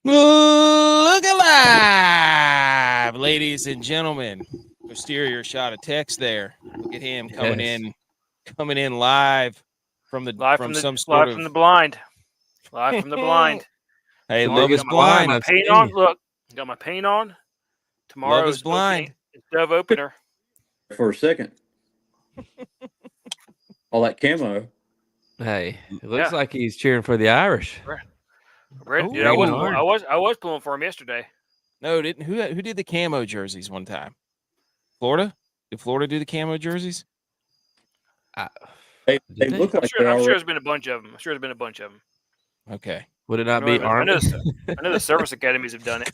Look alive, ladies and gentlemen. Posterior shot of text there. Look at him coming in live from the Live from from some sort of from the blind. Live from the blind. Hey, Tomorrow, love is got blind. my paint on. Look, got my paint on. Tomorrow Love is blind. It's Dove opener. For a second. All that camo. Hey, it looks like he's cheering for the Irish. Dude, I was pulling for him yesterday. No, didn't who did the camo jerseys one time? Florida? Did Florida do the camo jerseys? They look like I'm sure there's been a bunch of them. Okay. Would it not be Army? I know the service academies have done it.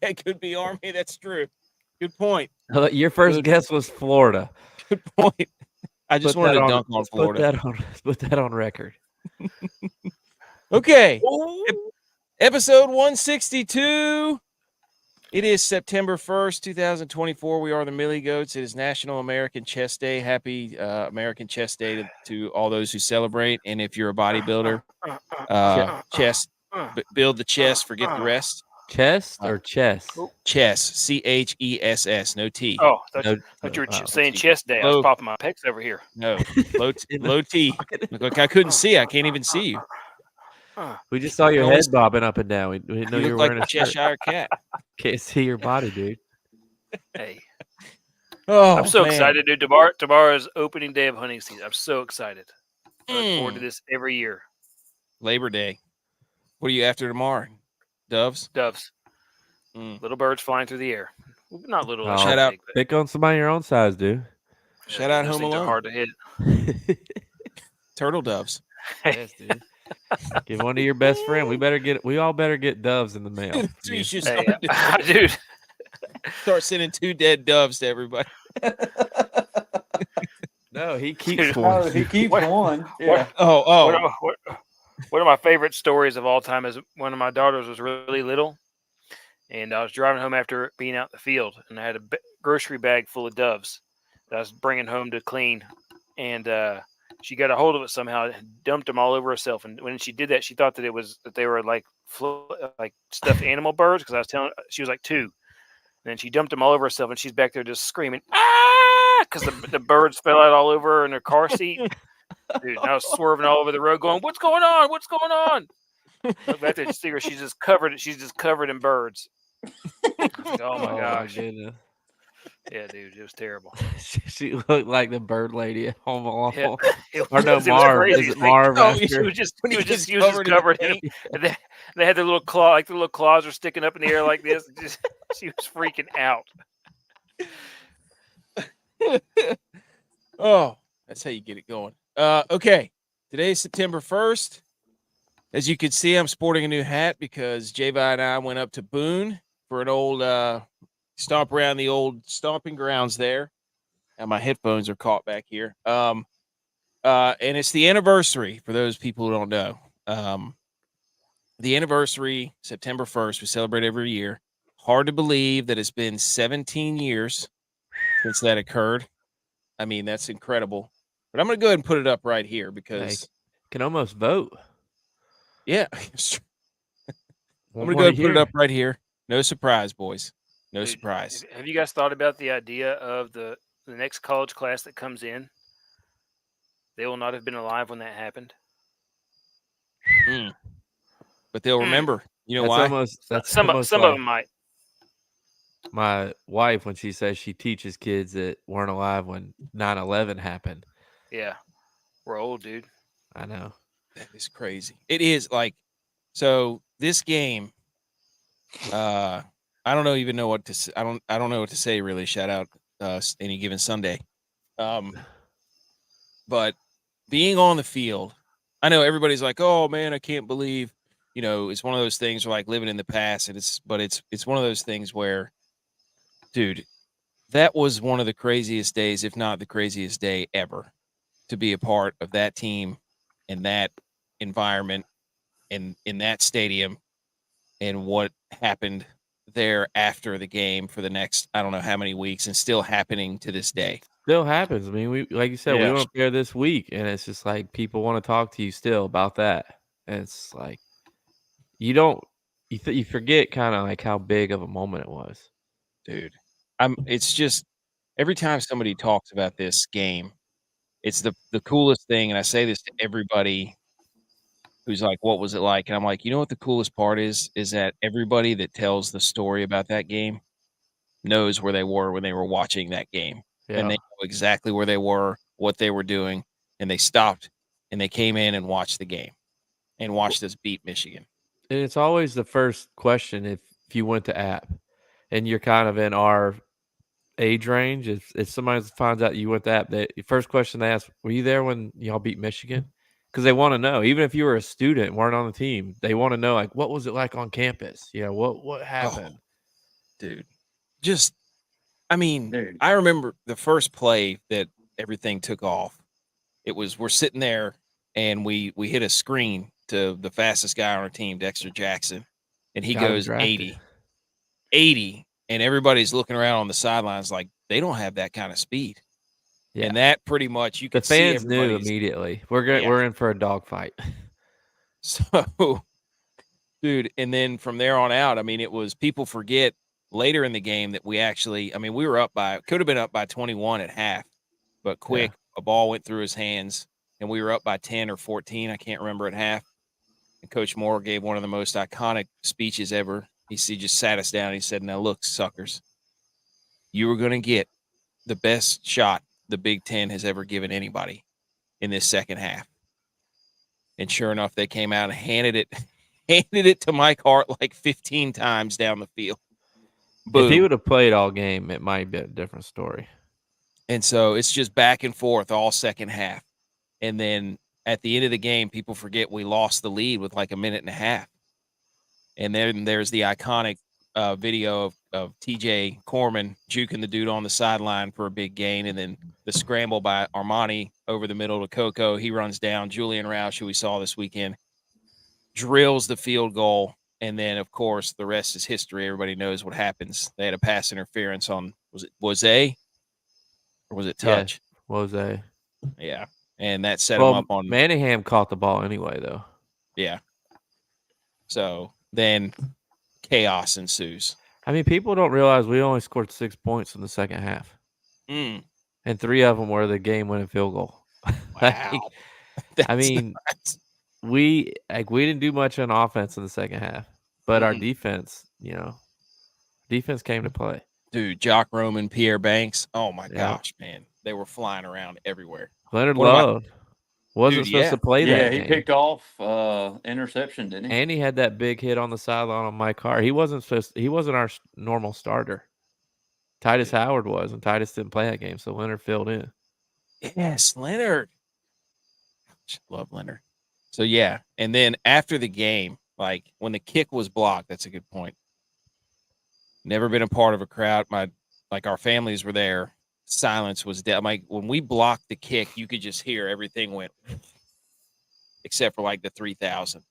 It could be Army. That's true. Good point. Your first guess was Florida. Good point. I just wanted to dunk on Florida. Put that on record. Okay. Episode 162. It is September 1st, 2024. We are the Millie Goats. It is National American Chest Day. Happy American Chest Day to all those who celebrate. And if you're a bodybuilder, build the chest, forget the rest. Chest or chess? Chess, CHESS, no T. Oh, you were saying chest day. I was popping my pecs over here. No, low T. Look, I couldn't see. I can't even see you. We just saw your head bobbing up and down. We didn't know you were wearing a Cheshire cat. Can't see your body, dude. Hey. Oh, I'm so excited, dude. Tomorrow's opening day of hunting season. I'm so excited. I look forward to this every year. Labor Day. What are you after tomorrow? Doves? Little birds flying through the air. Not little. Shout out. Pick on somebody your own size, dude. Shout out Home Alone. Hard to hit. Turtle doves. Yes, dude. Give one to your best friend. We all better get doves in the mail. Dude. Start sending 2 dead doves to everybody. No, he keeps one. He keeps one. Yeah. One of my favorite stories of all time is one of my daughters was really little, and I was driving home after being out in the field, and I had a grocery bag full of doves that I was bringing home to clean, and she got a hold of it somehow and dumped them all over herself. And when she did that, she thought that they were like stuffed animal birds, because I was telling her, she was like 2. And then she dumped them all over herself, and she's back there just screaming, ah, because the birds fell out all over her in her car seat. Dude, I was swerving all over the road going, what's going on? What's going on? Look back there, see her, she's just covered in birds. Like, oh my gosh. Goodness. Yeah, dude, it was terrible. She looked like the bird lady at Home Alone. Yeah, Marv. Is it Marv? She was just covered in it. And they had their little claw, like the little claws are sticking up in the air like this. She was freaking out. Oh, that's how you get it going. Okay. Today's September 1st. As you can see, I'm sporting a new hat because Java and I went up to Boone for an old stomp around the old stomping grounds there. And my headphones are caught back here. And it's the anniversary for those people who don't know. The anniversary, September 1st, we celebrate every year. Hard to believe that it's been 17 years since that occurred. I mean, that's incredible. But I'm going to go ahead and put it up right here because I can almost vote. Yeah. I'm going to go ahead and put it up right here. No surprise, boys. No surprise. Have you guys thought about the idea of the next college class that comes in? They will not have been alive when that happened. But they'll remember. You know why? Some of them might. My wife, when she says she teaches kids that weren't alive when 9/11 happened. Yeah. We're old, dude. I know. That is crazy. It is like, so this game, I don't even know what to say. I don't know what to say, really. Shout out Any Given Sunday. But being on the field, I know everybody's like, oh man, I can't believe, it's one of those things where like living in the past. And it's one of those things where, dude, that was one of the craziest days, if not the craziest day ever, to be a part of that team in that environment and in that stadium and what happened there after the game for the next, I don't know how many weeks, and still happening to this day. Still happens. I mean, we, like you said, we went up there this week, and it's just like people want to talk to you still about that. And it's like you you forget kind of like how big of a moment it was. Dude. It's just every time somebody talks about this game, it's the coolest thing, and I say this to everybody who's like, "What was it like?" And I'm like, "You know what the coolest part is? Is that everybody that tells the story about that game knows where they were when they were watching that game, and Yeah. they know exactly where they were, what they were doing, and they stopped, and they came in and watched the game and watched us beat Michigan." And it's always the first question if you went to app and you're kind of in our age range. If somebody finds out you went to app, the first question they ask, were you there when y'all beat Michigan? Because they want to know. Even if you were a student, weren't on the team, they want to know, like, what was it like on campus? You know, what happened? Dude, just I mean, Dude. I remember the first play that everything took off. It was we're sitting there and we hit a screen to the fastest guy on our team, Dexter Jackson, and he Got him goes drafted. 80, and everybody's looking around on the sidelines like they don't have that kind of speed. Yeah. And that pretty much you The could see fans knew everybody's immediately. Yeah. We're in for a dogfight. So, dude, and then from there on out, I mean, it was people forget later in the game that we actually, I mean, we were could have been up by 21 at half, but quick, a ball went through his hands and we were up by 10 or 14. I can't remember at half. And Coach Moore gave one of the most iconic speeches ever. He just sat us down. And he said, "Now look, suckers, you were going to get the best shot the Big Ten has ever given anybody in this second half." And sure enough, they came out and handed it to Mike Hart like 15 times down the field. Boom. If he would have played all game, it might be a different story. And so it's just back and forth all second half. And then at the end of the game, people forget we lost the lead with like a minute and a half. And then there's the iconic video of TJ Corman juking the dude on the sideline for a big gain. And then the scramble by Armani over the middle to Coco. He runs down. Julian Roush, who we saw this weekend, drills the field goal. And then, of course, the rest is history. Everybody knows what happens. They had a pass interference on, was it or was it touch? Yeah, Jose. Yeah. And that set him up on. Manningham caught the ball anyway, though. Yeah. So then chaos ensues. I mean, people don't realize we only scored 6 points in the second half. And 3 of them were the game-winning field goal. Wow. I mean, we didn't do much on offense in the second half, but our defense came to play. Dude, Jock Roman, Pierre Banks. Oh my gosh, man. They were flying around everywhere. Leonard Love wasn't supposed to play that game. Yeah, he picked off interception, didn't he? And he had that big hit on the sideline on Mike Hart. He wasn't our normal starter. Titus Howard was, and Titus didn't play that game, so Leonard filled in. Yes, Leonard. Love Leonard. So, yeah. And then after the game, like when the kick was blocked, that's a good point. Never been a part of a crowd. Our families were there. Silence was dead. Like when we blocked the kick, you could just hear everything went, except for like the 3,000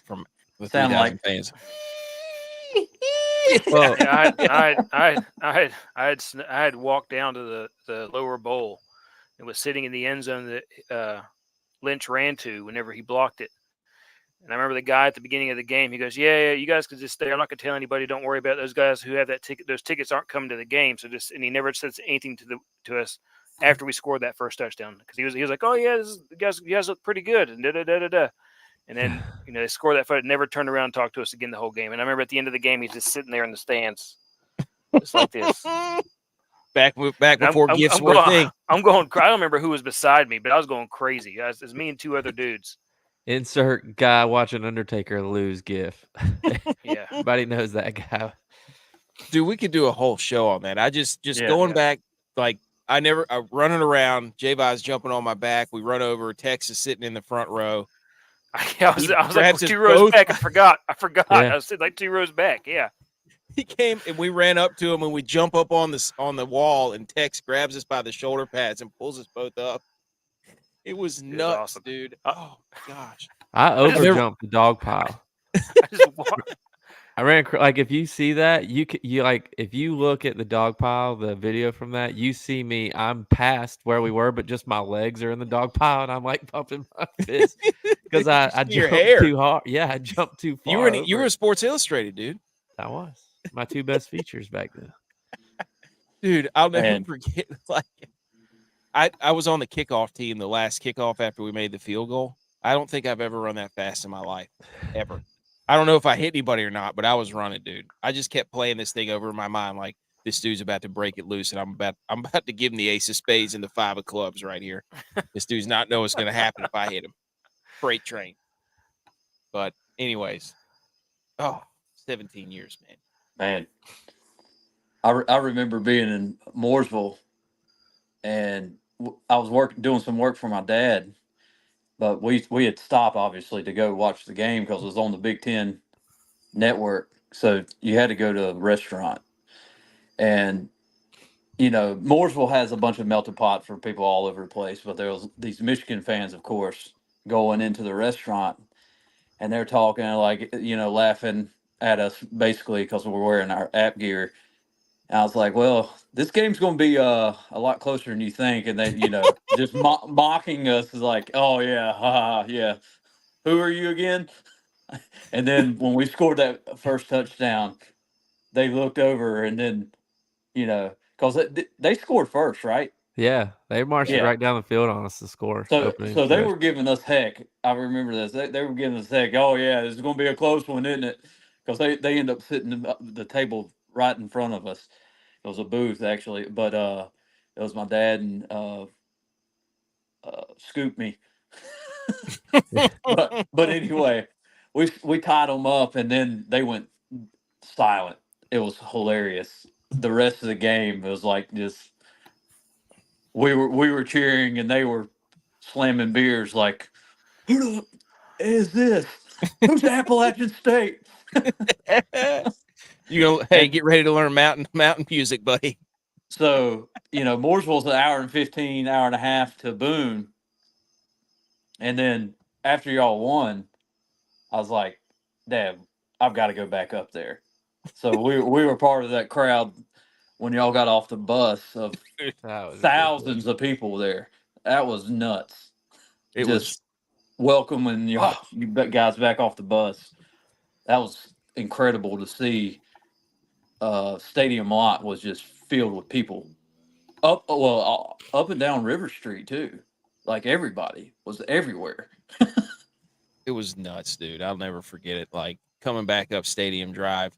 from the 3,000 fans. Well, I had walked down to the lower bowl and was sitting in the end zone that Lynch ran to whenever he blocked it. And I remember the guy at the beginning of the game, he goes, yeah, you guys can just stay. I'm not going to tell anybody. Don't worry about it. Those guys who have that ticket. Those tickets aren't coming to the game. So and he never said anything to us after we scored that first touchdown. Because he was like, oh, yeah, you guys look pretty good. And da-da-da-da-da. And then, they scored that fight, never turned around and talked to us again the whole game. And I remember at the end of the game, he's just sitting there in the stands, just like this. Back before gifts were a thing. I'm going. I don't remember who was beside me, but I was going crazy. It was me and 2 other dudes. Insert guy watching Undertaker lose gif. Yeah. Everybody knows that guy. Dude, we could do a whole show on that. I just going back, like I running around, J-Vi's jumping on my back. We run over, Tex is sitting in the front row. I was like 2 rows back. I forgot. Yeah. I was sitting like 2 rows back. Yeah. He came and we ran up to him and we jump up on the wall and Tex grabs us by the shoulder pads and pulls us both up. It was nuts, awesome. Dude. Oh my gosh. I overjumped the dog pile. I ran like if you see that, you like if you look at the dog pile, the video from that, you see me. I'm past where we were, but just my legs are in the dog pile, and I'm like pumping my fist because I Your jumped hair. too hard. Yeah, I jumped too far. You were Sports Illustrated, dude. I was my two best features back then. Dude, I'll never Man. forget. Like, I was on the kickoff team, the last kickoff after we made the field goal. I don't think I've ever run that fast in my life, ever. I don't know if I hit anybody or not, but I was running, dude. I just kept playing this thing over in my mind, like this dude's about to break it loose, and I'm about to give him the ace of spades and the 5 of clubs right here. This dude's not know what's going to happen if I hit him. Freight train. But anyways, 17 years, man. Man, I remember being in Mooresville, and I was doing some work for my dad, but we had stopped obviously to go watch the game because it was on the Big Ten network. So you had to go to a restaurant, and Mooresville has a bunch of melting pot for people all over the place. But there was these Michigan fans, of course, going into the restaurant, and they're talking like laughing at us basically because we're wearing our app gear. And I was like, well, this game's going to be a lot closer than you think. And they, just mocking us is like, oh, yeah, haha, yeah. Who are you again? And then when we scored that first touchdown, they looked over and then, because they scored first, right? Yeah, they marched Yeah. right down the field on us to score. So they were giving us heck. I remember this. They were giving us heck. Oh, yeah, this is going to be a close one, isn't it? Because they end up sitting at the table right in front of us. It was a booth actually, but it was my dad and scooped me. but anyway, we tied them up and then they went silent. It was hilarious. The rest of the game, it was like just we were cheering and they were slamming beers like, who the is this? Who's Appalachian State? Hey, get ready to learn mountain music, buddy. So, Mooresville's an hour and 15, hour and a half to Boone. And then after y'all won, I was like, Dad, I've got to go back up there. So we were part of that crowd when y'all got off the bus of thousands of people there. That was nuts. It was welcoming you guys back off the bus. That was incredible to see. Stadium lot was just filled with people. Up and down River Street too. Like everybody was everywhere. It was nuts, dude. I'll never forget it. Like coming back up Stadium Drive.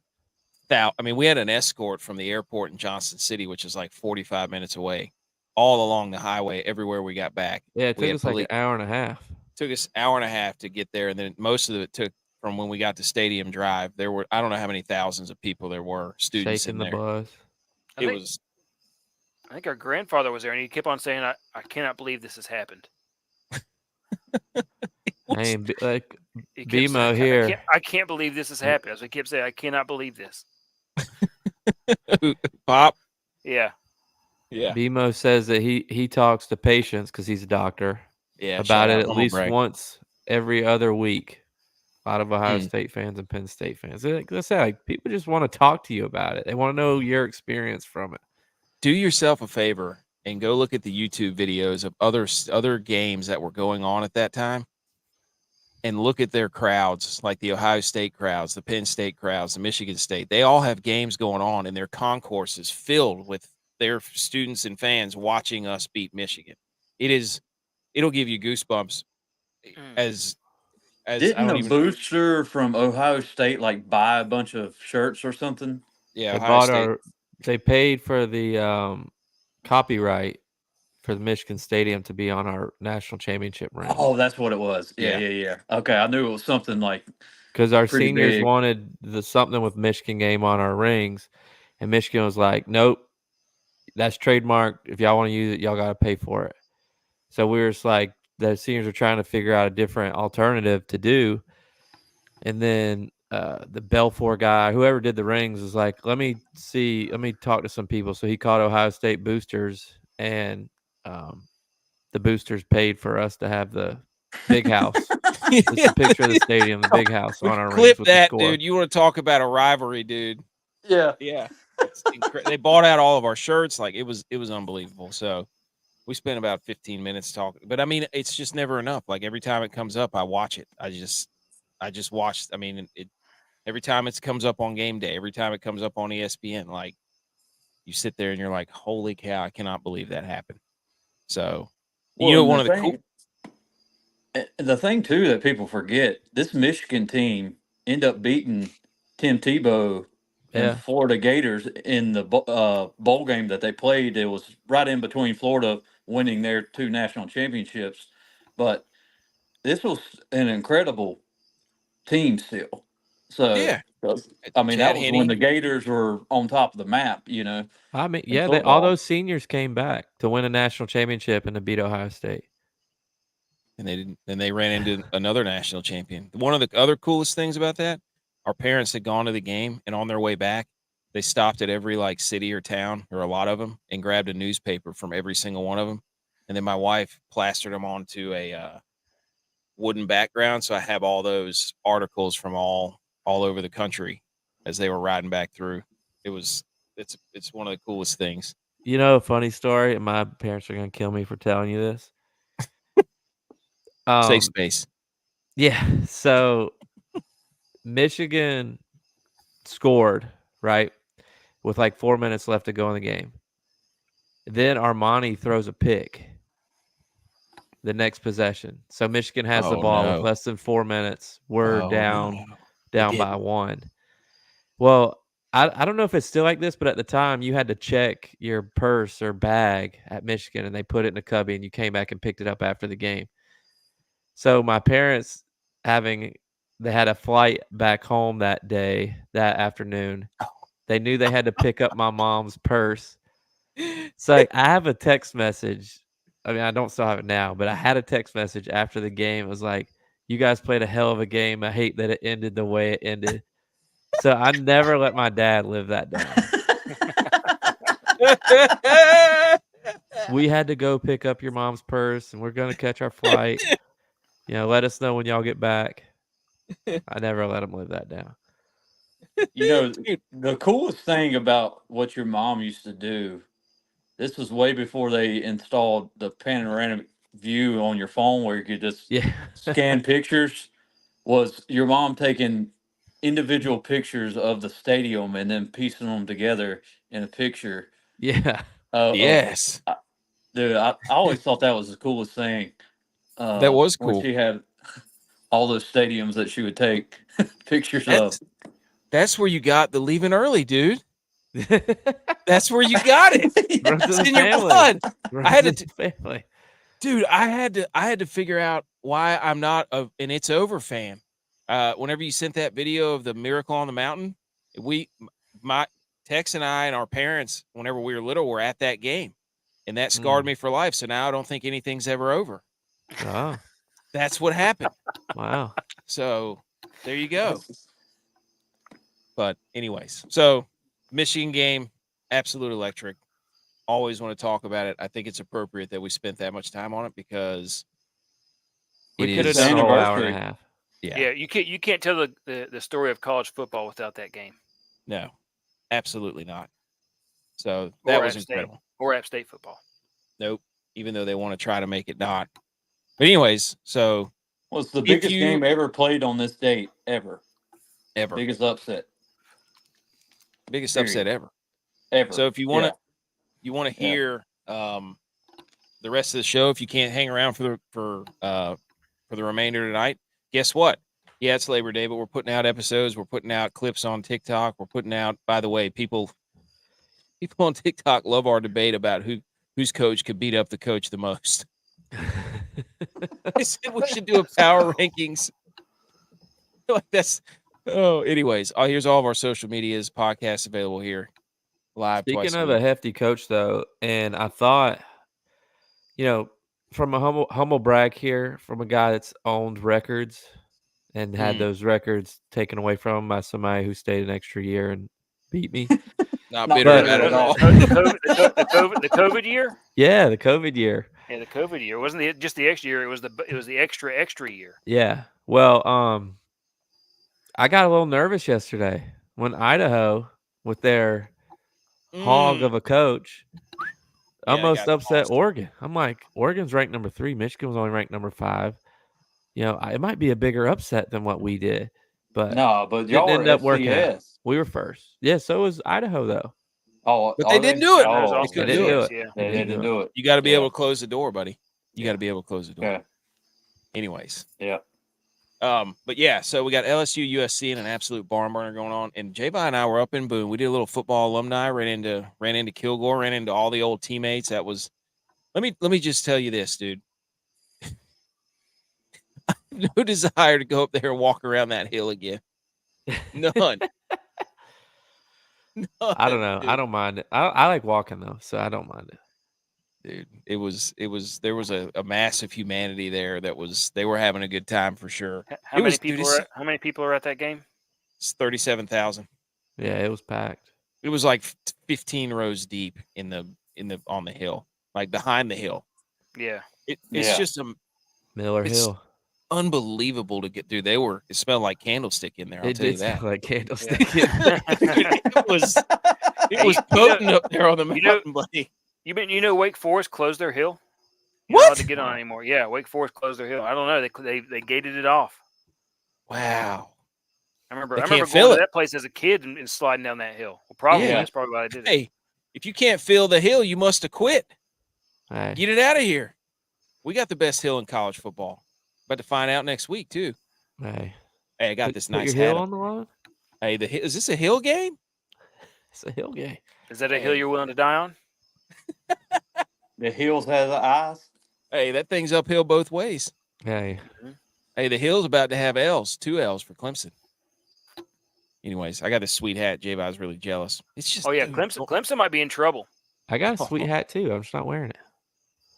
I mean, we had an escort from the airport in Johnson City, which is like 45 minutes away, all along the highway, everywhere we got back. Yeah, it took us like an hour and a half. Took us an hour and a half to get there, and then most of it took from when we got to Stadium Drive. There were, I don't know how many thousands of people there were, students shaking in there. The bus. I think our grandfather was there, and he kept on saying, I cannot believe this has happened. Hey, like BMO here. I can't believe this has happened. As we kept saying, I cannot believe this. Pop. Yeah. BMO says that he talks to patients because he's a doctor. Yeah, about it at least once every other week. A lot of Ohio State fans and Penn State fans. Let's say like people just want to talk to you about it. They want to know your experience from it. Do yourself a favor and go look at the YouTube videos of other games that were going on at that time, and look at their crowds, like the Ohio State crowds, the Penn State crowds, the Michigan State. They all have games going on, and their concourses filled with their students and fans watching us beat Michigan. It'll give you goosebumps. As didn't a booster from Ohio State like buy a bunch of shirts or something? Yeah, they paid for the copyright for the Michigan Stadium to be on our national championship ring. Oh, that's what it was. Yeah. Okay, I knew it was something like because our seniors wanted something with Michigan game on our rings, and Michigan was like, "Nope, that's trademarked. If y'all want to use it, y'all got to pay for it." So we were just like, the seniors are trying to figure out a different alternative to do, and then the Belfour guy, whoever did the rings, was like, let me talk to some people. So he called Ohio State boosters, and the boosters paid for us to have the big house. It's a picture of the stadium, the big house on our Clip rings with that, the score. dude. You want to talk about a rivalry, dude? Yeah. Yeah, it's they bought out all of our shirts. Like it was unbelievable. So we spent about 15 minutes talking. But I mean, it's just never enough. Like every time it comes up, I watch it. I just watched. I mean, every time it comes up on game day, every time it comes up on ESPN, like you sit there and you're like, holy cow, I cannot believe that happened. So, Well, one of the cool. The thing too that people forget, this Michigan team ended up beating Tim Tebow and Yeah. Florida Gators in the bowl game that they played. It was right in between Florida winning their 2 national championships, but this was an incredible team still. So, Yeah. I mean, Chad that was when Henne. the Gators were on top of the map, you know. I mean, in yeah, all football. those seniors came back to win a national championship and to beat Ohio State. And they didn't. Then they ran into another national champion. One of the other coolest things about that, our parents had gone to the game, and on their way back, they stopped at every like city or town, or a lot of them, and grabbed a newspaper from every single one of them. And then my wife plastered them onto a wooden background, so I have all those articles from all over the country as they were riding back through. It's one of the coolest things. You know, a funny story, and my parents are going to kill me for telling you this. Safe space. Yeah. So Michigan scored, right, with like 4 minutes left to go in the game. Then Armani throws a pick the next possession. So Michigan has the ball with less than 4 minutes. We're down by 1. Well, I don't know if it's still like this, but at the time you had to check your purse or bag at Michigan, and they put it in a cubby, and you came back and picked it up after the game. So my parents they had a flight back home that afternoon. They knew they had to pick up my mom's purse. So I have a text message. I mean, I don't still have it now, but I had a text message after the game. It was like, "You guys played a hell of a game. I hate that it ended the way it ended." So I never let my dad live that down. We had to go pick up your mom's purse, and we're going to catch our flight. Let us know when y'all get back. I never let him live that down. You know, the coolest thing about what your mom used to do, this was way before they installed the panoramic view on your phone where you could just scan pictures, was your mom taking individual pictures of the stadium and then piecing them together in a picture. Yeah. Yes. Dude, I always thought that was the coolest thing. That was cool. When she had all those stadiums that she would take pictures of. That's where you got the leaving early, dude. That's where you got it. It's in your blood. I had to family. Dude, I had to figure out why I'm not an It's Over fan. Whenever you sent that video of the Miracle on the Mountain, Tex and I and our parents, whenever we were little, were at that game, and that scarred me for life. So now I don't think anything's ever over. Oh, that's what happened. Wow. So there you go. But anyways, so Michigan game, absolute electric. Always want to talk about it. I think it's appropriate that we spent that much time on it because we could have done a whole hour and a half. Yeah, you can't tell the story of college football without that game. No, absolutely not. So that was incredible. Or App State football. Nope. Even though they want to try to make it not. But anyways, so it's the biggest game ever played on this date ever. Biggest upset. Biggest upset ever. So if you want to hear the rest of the show, if you can't hang around for the remainder tonight, guess what? Yeah, it's Labor Day, but we're putting out episodes. We're putting out clips on TikTok. We're putting out, by the way, people on TikTok love our debate about whose coach could beat up the coach the most. I said we should do a power rankings. Like that's anyways. Here's all of our social medias, podcasts available here. Live. Speaking of a hefty coach, though, and I thought, from a humble brag here, from a guy that's owned records and had those records taken away from him by somebody who stayed an extra year and beat me. Not bitter about it at all. The COVID year? Yeah, the COVID year. Yeah, the COVID year. It wasn't just the extra year. It was the extra year. Yeah. Well, I got a little nervous yesterday when Idaho, with their hog of a coach, Yeah, I almost got upset lost. Oregon. I'm like, Oregon's ranked number 3. Michigan was only ranked number 5. It might be a bigger upset than what we did, but No, but didn't y'all were end up working out. FCS. We were first. Yeah, so was Idaho, though. Oh, But are they didn't do it. There's Oh, also They They couldn't didn't do do FCS, it. yeah. they didn't do it. You got to be Yeah. able to close the door, buddy. You got to be able to close the door. Yeah, Anyways, yeah. but yeah, so we got LSU, USC, and an absolute barn burner going on. And J-Vi and I were up in Boone. We did a little football alumni. Ran into Kilgore. Ran into all the old teammates. That was. Let me just tell you this, dude. No desire to go up there and walk around that hill again. None. I don't know. Dude. I don't mind it. I like walking though, so I don't mind it. Dude, there was a massive humanity there they were having a good time for sure. How It many was- people dude, are it's- how many people are at that game? It's 37,000. Yeah, it was packed. It was like 15 rows deep in the on the hill, like behind the hill. Yeah. It's Yeah. just Miller It's- Hill. unbelievable to get through. It smelled like candlestick in there. I'll It tell you did that. smell like candlestick. It was Hey, was you know- potent up there on the you know- mountain, buddy. Wake Forest closed their hill? You're not What? allowed to get on anymore. Yeah, Wake Forest closed their hill. I don't know. They gated it off. Wow. I remember They I remember can't feel going to it. that place as a kid and sliding down that hill. Well, probably Yeah. that's probably why I did it. Hey, if you can't feel the hill, you must have quit. Hey, Get it out of here. We got the best hill in college football. About to find out next week too. hey. Hey, I got Put- this put nice your hill hat. on the line. Hey, is this a hill game? It's a hill game. Is that a hill you're willing to die on? The hills has eyes. Hey, that thing's uphill both ways. Hey, Hey, the hill's about to have L's, 2 L's for Clemson. Anyways, I got this sweet hat. J-Vi was really jealous. It's just Oh yeah, dude, Clemson might be in trouble. I got a sweet hat too. I'm just not wearing it.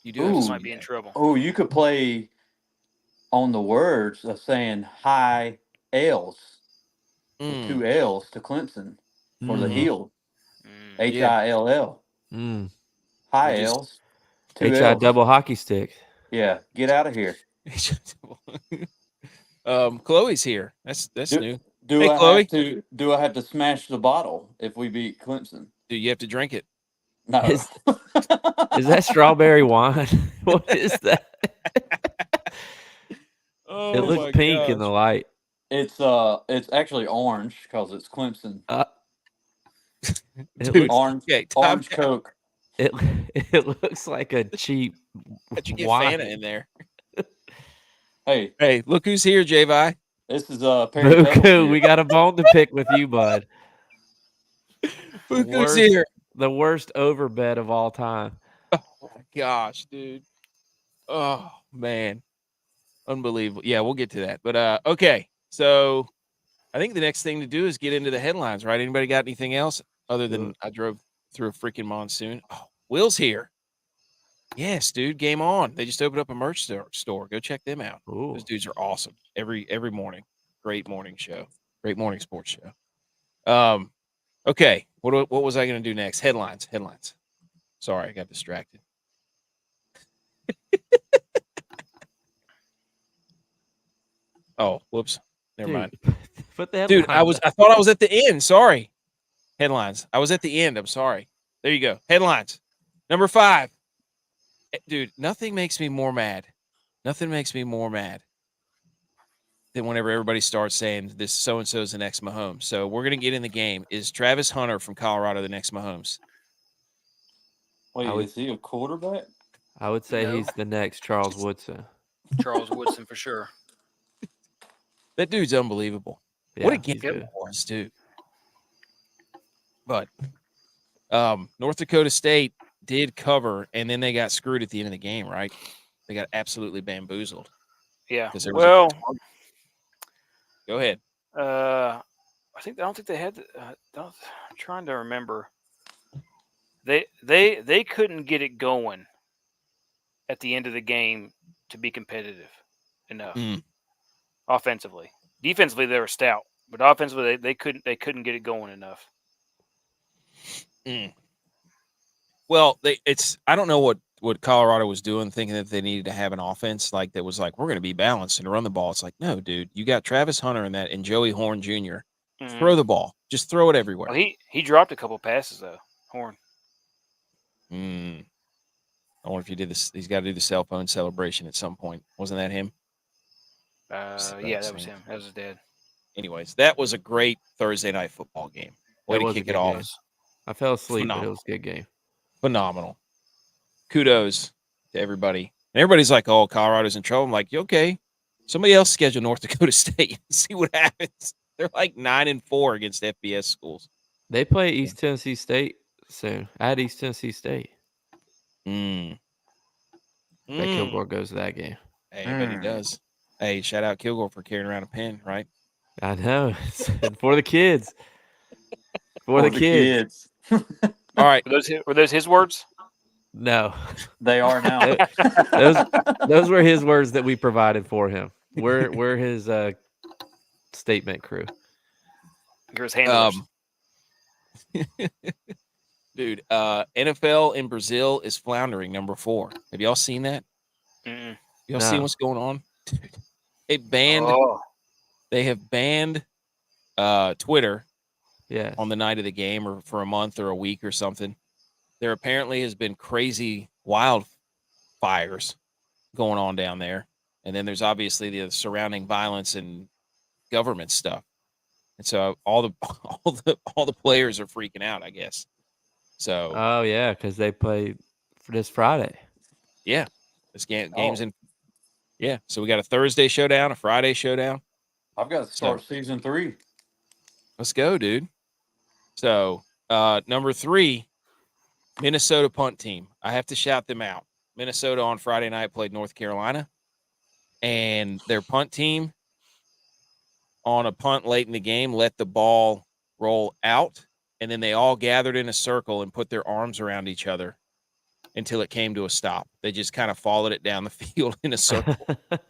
You do have a Ooh. Clemson sweet might be in hat. trouble. Oh, you could play on the words of saying high L's, Mm. 2 L's to Clemson for the Mhm. heel. Mm. HILL. Mm. High You just- L's. 2 HI L's. double hockey stick. Yeah, get out of here. Chloe's here. That's Do- new. Do Hey, I Chloe. have to smash the bottle if we beat Clemson? Dude, you have to drink it. No. Is- Is that strawberry wine? What is that? Oh, It looks pink in the light. It's actually orange because it's Clemson. It Dude, looks Orange okay, time orange out. Coke. it looks like a cheap How'd you get wine. Fanta in there? Hey, Hey, look who's here, J-Vi. this is Perry Pebble's Buku, here. we got a bone to pick with you, bud. Look who's Worst- here. The worst overbet of all time. Oh my gosh, dude. Oh man. Unbelievable. Yeah, we'll get to that. But okay. So I think the next thing to do is get into the headlines, right? Anybody got anything else other than I drove through a freaking monsoon? Oh, Will's here. Yes, dude. Game on. They just opened up a merch store. Go check them out. Ooh. Those dudes are awesome. Every morning. Great morning show. Great morning sports show. Okay. What was I going to do next? Headlines. Sorry, I got distracted. Oh, whoops. Never mind. Put the Dude, headlines I thought I was at the end. Sorry. Headlines. I was at the end. I'm sorry. There you go. Headlines. Number 5. Dude, nothing makes me more mad. Nothing makes me more mad than whenever everybody starts saying this so-and-so is the next Mahomes. So we're going to get in the game. Is Travis Hunter from Colorado the next Mahomes? Wait, I would- is he a quarterback? I would say No. he's the next Charles Woodson. Charles Woodson for sure. That dude's unbelievable. Yeah, What a game he's it good. was, dude. But North Dakota State did cover, and then they got screwed at the end of the game, right? They got absolutely bamboozled. Yeah. 'Cause there was a- Well, Go ahead. I don't think they had. I'm trying to remember. They couldn't get it going at the end of the game to be competitive enough. Mm. Offensively, defensively they were stout, but offensively they couldn't get it going enough. Well, I don't know what what Colorado was doing, thinking that they needed to have an offense like that was like, we're going to be balanced and run the ball. It's like, no, dude, you got Travis Hunter in that and Joey Horn Jr. Mhm. Throw the ball. Just throw it everywhere. Well, he dropped a couple passes though. Horn. I wonder if you did this. He's got to do the cell phone celebration at some point. Wasn't that him? Yeah, that was him. That was his dad. Anyways, that was a great Thursday night football game. Way That to was a kick it good off. game. I fell asleep, but it Phenomenal. was a good game. Phenomenal. Kudos to everybody. And everybody's like, oh, Colorado's in trouble. I'm like, okay, somebody else schedule North Dakota State and see what happens. They're like 9-4 against FBS schools. They play East Tennessee State soon. At East Tennessee State. Mm. Bet Kilgore goes to that game. Hey, I bet he does. Hey, shout out Kilgore for carrying around a pen, right? I know. For the kids. For the kids. All right. Were those his words? No. They are now. Those were his words that we provided for him. We're his statement crew. You're his handlers. Dude, NFL in Brazil is floundering, number 4. Have y'all seen that? Mm-mm. Y'all No. seen what's going on? Dude, they have banned Twitter Yeah. on the night of the game or for a month or a week or something. There apparently has been crazy wildfires going on down there. And then there's obviously the surrounding violence and government stuff. And so all the players are freaking out, I guess. So Oh yeah, because they play for this Friday. yeah, this game's in. Yeah, so we got a Thursday showdown, a Friday showdown. I've got to start season 3. Let's go, dude. So number 3, Minnesota punt team. I have to shout them out. Minnesota on Friday night played North Carolina, and their punt team on a punt late in the game let the ball roll out, and then they all gathered in a circle and put their arms around each other until it came to a stop. They just kind of followed it down the field in a circle.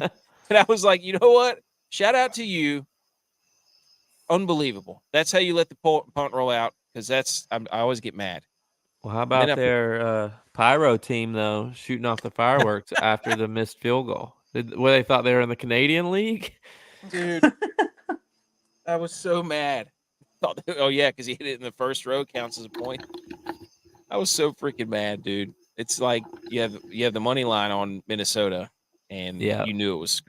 And I was like, you know what? Shout out to you. Unbelievable. That's how you let the punt roll out, because I always get mad. Well, how about their pyro team, though, shooting off the fireworks after the missed field goal? They thought they were in the Canadian League? Dude, I was so mad. Oh, yeah, because he hit it in the first row, counts as a point. I was so freaking mad, dude. It's like you have the money line on Minnesota, and you knew it was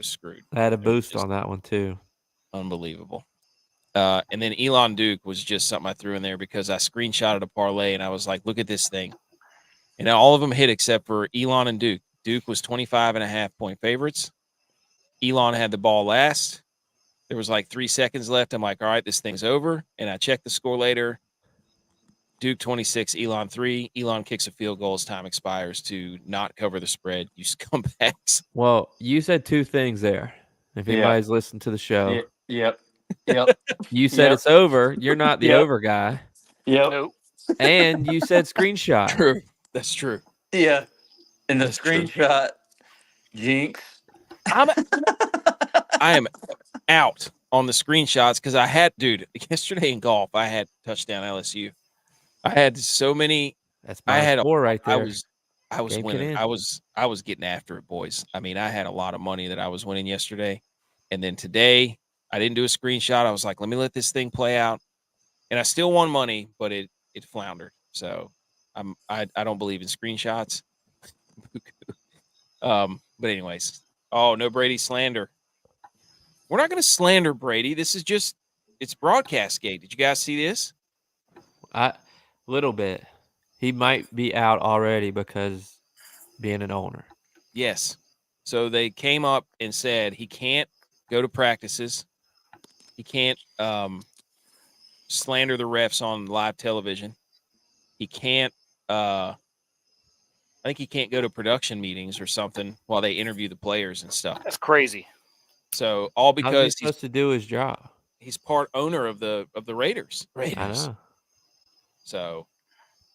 screwed. I had a boost on that one, too. Unbelievable. And then Elon Duke was just something I threw in there because I screenshotted a parlay, and I was like, look at this thing. And all of them hit except for Elon and Duke. Duke was 25.5-point favorites. Elon had the ball last. There was like 3 seconds left. I'm like, all right, this thing's over. And I checked the score later. Duke 26, Elon 3. Elon kicks a field goal as time expires to not cover the spread. You scumbags. Well, you said 2 things there. If anybody's listened to the show. Yep. You said it's over. You're not the over guy. Yep. Nope. And you said screenshot. True. That's true. Yeah. And the That's true. screenshot, jinx. I am out on the screenshots because I had, dude, yesterday in golf, I had touchdown LSU. I had so many. That's my score right there. I was winning. I was getting after it, boys. I mean, I had a lot of money that I was winning yesterday. And then today, I didn't do a screenshot. I was like, let me let this thing play out. And I still won money, but it floundered. So I don't believe in screenshots. But anyways, no Brady slander. We're not going to slander Brady. This is just, it's broadcast gate. Did you guys see this? Little bit. He might be out already because being an owner. Yes. So they came up and said he can't go to practices. He can't slander the refs on live television. He can't I think he can't go to production meetings or something while they interview the players and stuff. That's crazy. So all How's he because supposed to do his job? He's part owner of the Raiders. I know. So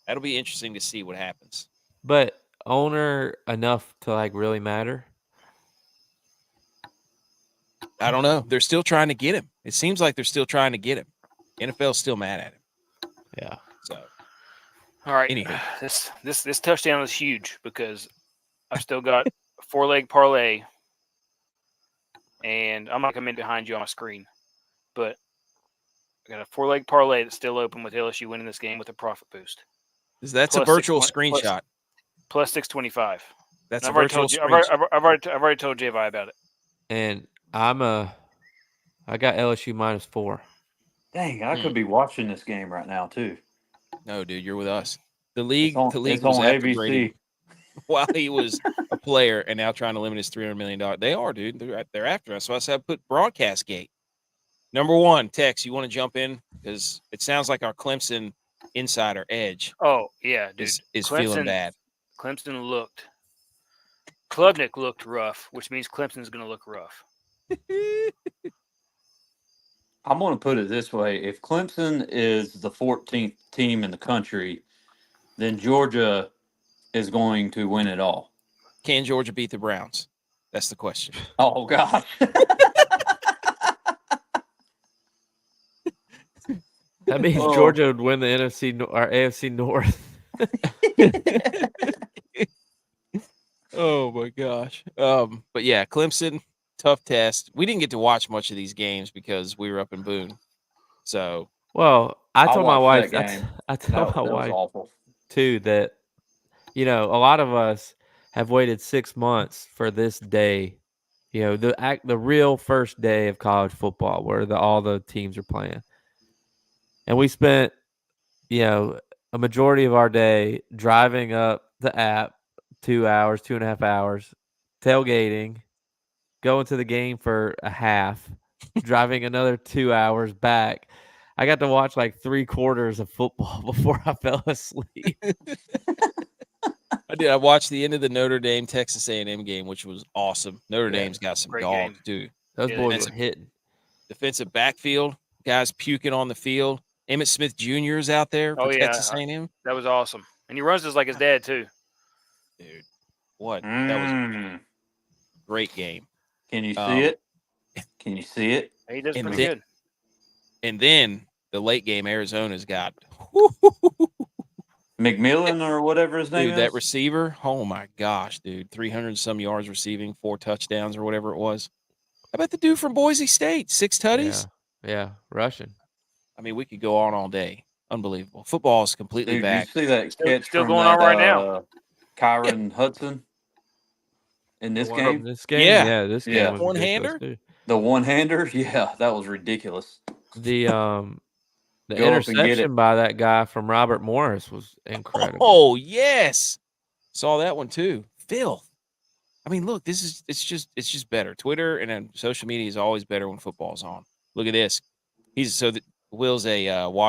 that'll be interesting to see what happens. But owner enough to like really matter? I don't know. They're still trying to get him. It seems like they're still trying to get him. NFL's still mad at him. Yeah. So All right. Anywho. This touchdown is huge because I've still got a 4-leg parlay, and I'm not coming in behind you on my screen, but I got a 4-leg parlay that's still open with LSU winning this game with a profit boost. That's a Plus virtual 620 screenshot. Plus 625. That's And a virtual screenshot. I've already told J-Vi about it. And I got LSU -4. Dang, I could be watching this game right now too. No, dude, you're with us. The league It's was on after ABC. Brady while he was a player and now trying to limit his $300 million. They are, dude. They're after us. So I said I put broadcast gate. Number one, Tex, you want to jump in? Because it sounds like our Clemson insider edge Oh, yeah, dude. is feeling bad. Clemson Klubnik looked rough, which means Clemson's going to look rough. I'm going to put it this way. If Clemson is the 14th team in the country, then Georgia is going to win it all. Can Georgia beat the Browns? That's the question. Oh, God. That means Georgia would win the NFC or AFC North. Oh my gosh. But yeah, Clemson, tough test. We didn't get to watch much of these games because we were up in Boone. So Well, I told my wife watched that game. I told my That was wife awful. too that a lot of us have waited 6 months for this day. The real first day of college football where all the teams are playing. And we spent, a majority of our day driving up the app 2.5 hours, tailgating, going to the game for a half, driving another 2 hours back. I got to watch like 3/4 of football before I fell asleep. I did. I watched the end of the Notre Dame Texas A&M game, which was awesome. Notre Dame's got some great dogs, game. too. Those Yeah, boys were hitting. Defensive backfield, guys puking on the field. Emmitt Smith Jr. is out there for Texas A&M. That was awesome. And he runs just like his dad, too. Dude, what? That was a great game. Can you see it? Can you see it? He does pretty good. And then the late game, Arizona's got McMillan or whatever his name is. that receiver. Oh my gosh, dude! 300 some yards receiving, 4 touchdowns or whatever it was. How about the dude from Boise State? 6 tutties. Yeah, rushing. I mean, we could go on all day. Unbelievable. Football is completely back. Did you see that catch still from going on right now? Kyron Hudson in this game? This game, Yeah. this game was One-hander? ridiculous, too. The one-hander? Yeah, that was ridiculous. The Go up and get interception it. by that guy from Robert Morris was incredible. Oh yes, saw that one too. Filth. I mean, look, it's just better. Twitter and then social media is always better when football's on. Look at this. Will's a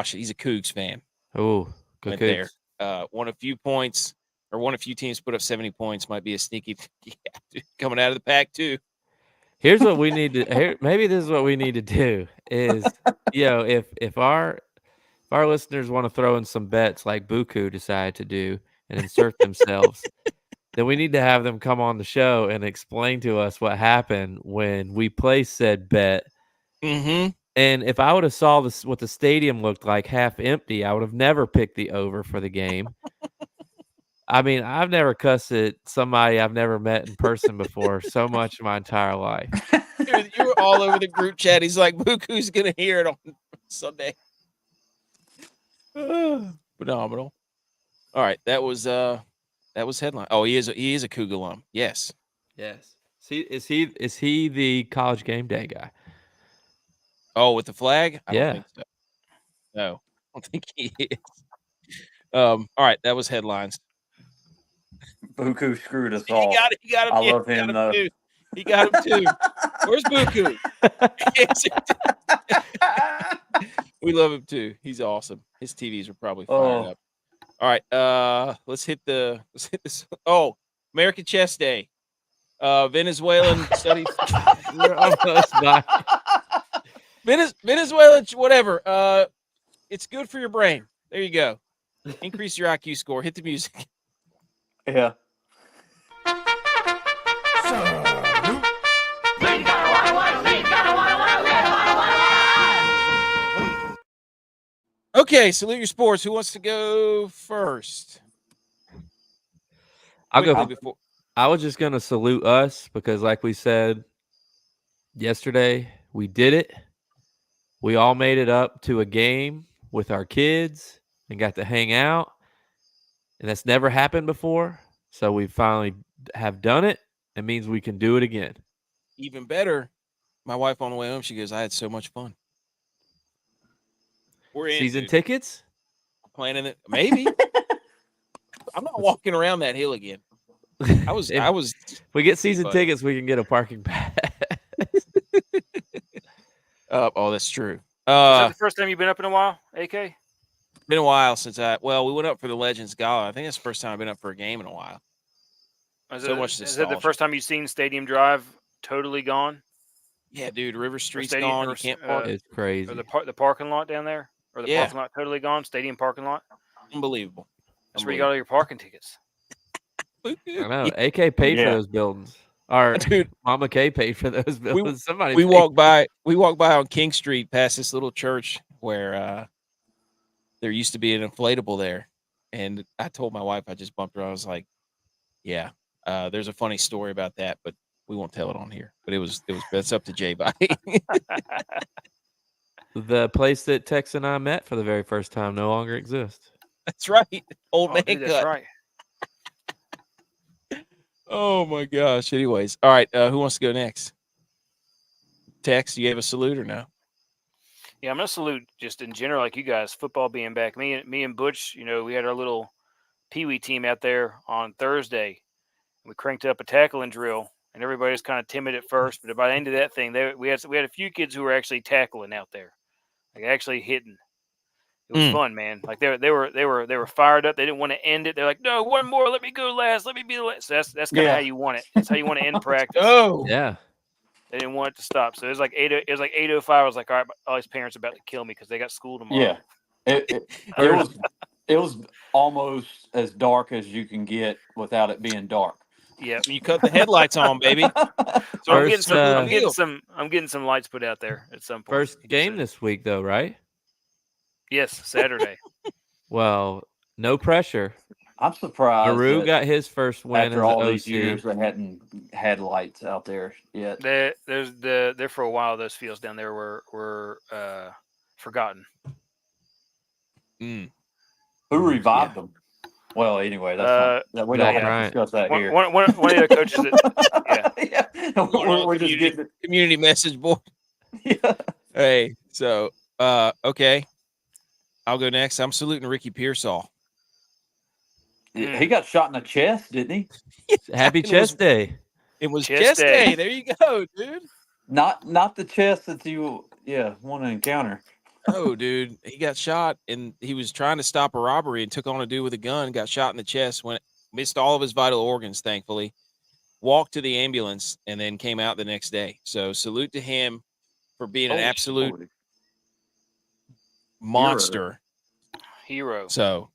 he's a Cougs fan. Oh, good there. Won a few points, or one of few teams put up 70 points. Might be a sneaky coming out of the pack too. Here's what we need to. Maybe this is what we need to do. Is if our listeners want to throw in some bets like Buku decided to do and insert themselves, then we need to have them come on the show and explain to us what happened when we placed said bet. Mm-hmm. And if I would have saw what the stadium looked like half empty, I would have never picked the over for the game. I mean, I've never cussed at somebody I've never met in person before so much in my entire life. Dude, you were all over the group chat. He's like, Buku's gonna hear it on Sunday. Phenomenal. All right, that was headline. Oh, he is a Cougar alum. Yes. Is he the college game day guy? Oh, with the flag? I don't think so. No, I don't think he is. All right, that was headlines. Buku screwed us all. He got him. I love him though. Too. He got him too. Where's Buku? We love him too. He's awesome. His TVs are probably fired up. All right, let's hit this. Oh, American Chess Day. Venezuelan study. We're almost back. Venezuelan, whatever. It's good for your brain. There you go. Increase your IQ score. Hit the music. Yeah. Okay, salute your sports. Who wants to go first? I'll go. Quickly before. I was just gonna salute us because, like we said yesterday, we did it. We all made it up to a game with our kids and got to hang out, and that's never happened before. So we finally have done it. It means we can do it again. Even better, my wife on the way home, she goes, "I had so much fun." We're in, Season dude. tickets? Planning it. Maybe. I'm not walking around that hill again. I was. If we get season But- tickets, we can get a parking pass. Oh, that's true. Is that the It's first time you've been up in a while, AK? been a while since we went up for the Legends Gala. I think that's the first time I've been up for a game in a while. Is So it, much is it the nostalgia. first time you've seen Stadium Drive totally gone? Yeah, dude, River Street's Stadium- gone. or You can't s- park. It's crazy. Or the parking lot down there? Or the Yeah. parking lot totally gone? Stadium parking lot? Unbelievable. That's where you got all your parking tickets. I know. AK paid for Yeah. those buildings. Or Dude, Mama K paid for those buildings. Somebody we paid. walked by on King Street past this little church where there used to be an inflatable there. And I told my wife, I just bumped her. I was like, yeah, there's a funny story about that, but we won't tell it on here. But that's up to Jay by. The place that Tex and I met for the very first time no longer exists. That's right. Old Oh, man dude, that's cut. right. Oh my gosh. Anyways. All right. Who wants to go next? Tex, you gave a salute or no? Yeah, I'm gonna salute just in general, like you guys, football being back. Me and Butch, we had our little peewee team out there on Thursday. We cranked up a tackling drill, and everybody was kind of timid at first, but by the end of that thing, we had a few kids who were actually tackling out there, like actually hitting. It was fun, man. Like they were fired up. They didn't want to end it. They're like, no, one more. Let me go last. Let me be the last. So that's kind of how you want it. That's how you want to end practice. Oh, Yeah. They didn't want it to stop. So it was like 8:05. I was like, all right, all these parents are about to kill me because they got school tomorrow. Yeah, it was almost as dark as you can get without it being dark. Yeah. you cut the headlights on, baby. So I'm First, getting some lights put out there at some point. First game this week, though, right? Yes, Saturday. Well, no pressure. I'm surprised Maru that got his first win after as all an these OC. years they hadn't had lights out there yet. There for a while. Those fields down there were forgotten. Mm. Who revived them? Well, anyway, that's not, we don't Zach have to Bryant. discuss that here. One of the coaches that yeah. We're just getting it. Community message board. Yeah. Hey, so okay. I'll go next. I'm saluting Ricky Pearsall. He got shot in the chest, didn't he? Happy chest day. It was Chest chest day. day. There you go, dude. Not the chest that you want to encounter. Oh, dude, he got shot and he was trying to stop a robbery and took on a dude with a gun, got shot in the chest, missed all of his vital organs, thankfully, walked to the ambulance and then came out the next day. So salute to him for being an absolute monster. hero. So,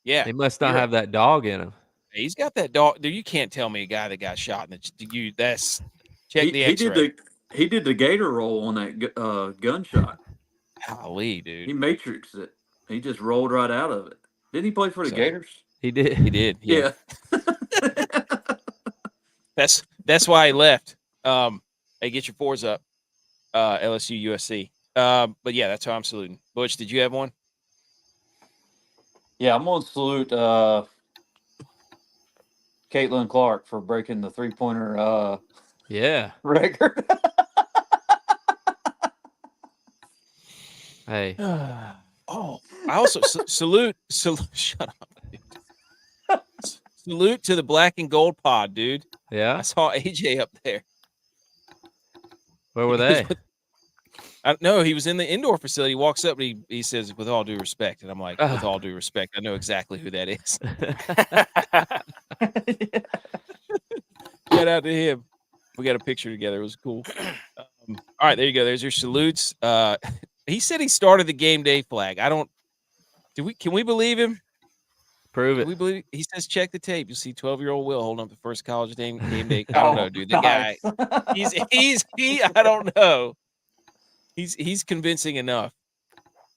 yeah, He must not Hero. have that dog in him. He's got that dog. Dude, you can't tell me a guy that got shot in that's check the X-ray. He did the gator roll on that gunshot. Golly, He dude. matrixed it. He just rolled right out of it. Didn't he play for the So- Gators? He did. He did. Yeah. Yeah. That's why he left. Hey, get your fours up. LSU USC. But yeah, that's how I'm saluting. Butch, did you have one? Yeah, I'm gonna salute Caitlin Clark for breaking the 3-pointer Yeah. record. Hey. Oh, I also salute. Shut up. Dude. Salute to the black and gold pod, dude. I Yeah. saw AJ up there. Where were they? No, he was in the indoor facility. He walks up and he says, "With all due respect," and I'm like, "With all due respect, I know exactly who that is." Shout out to him. We got a picture together. It was cool. All right, there you go. There's your salutes. He said he started the game day flag. Can we believe him? Prove Can it. we believe he says check the tape. You'll see 12-year-old Will holding up the first college game day. I don't know, dude. The guy, I don't know. He's convincing enough.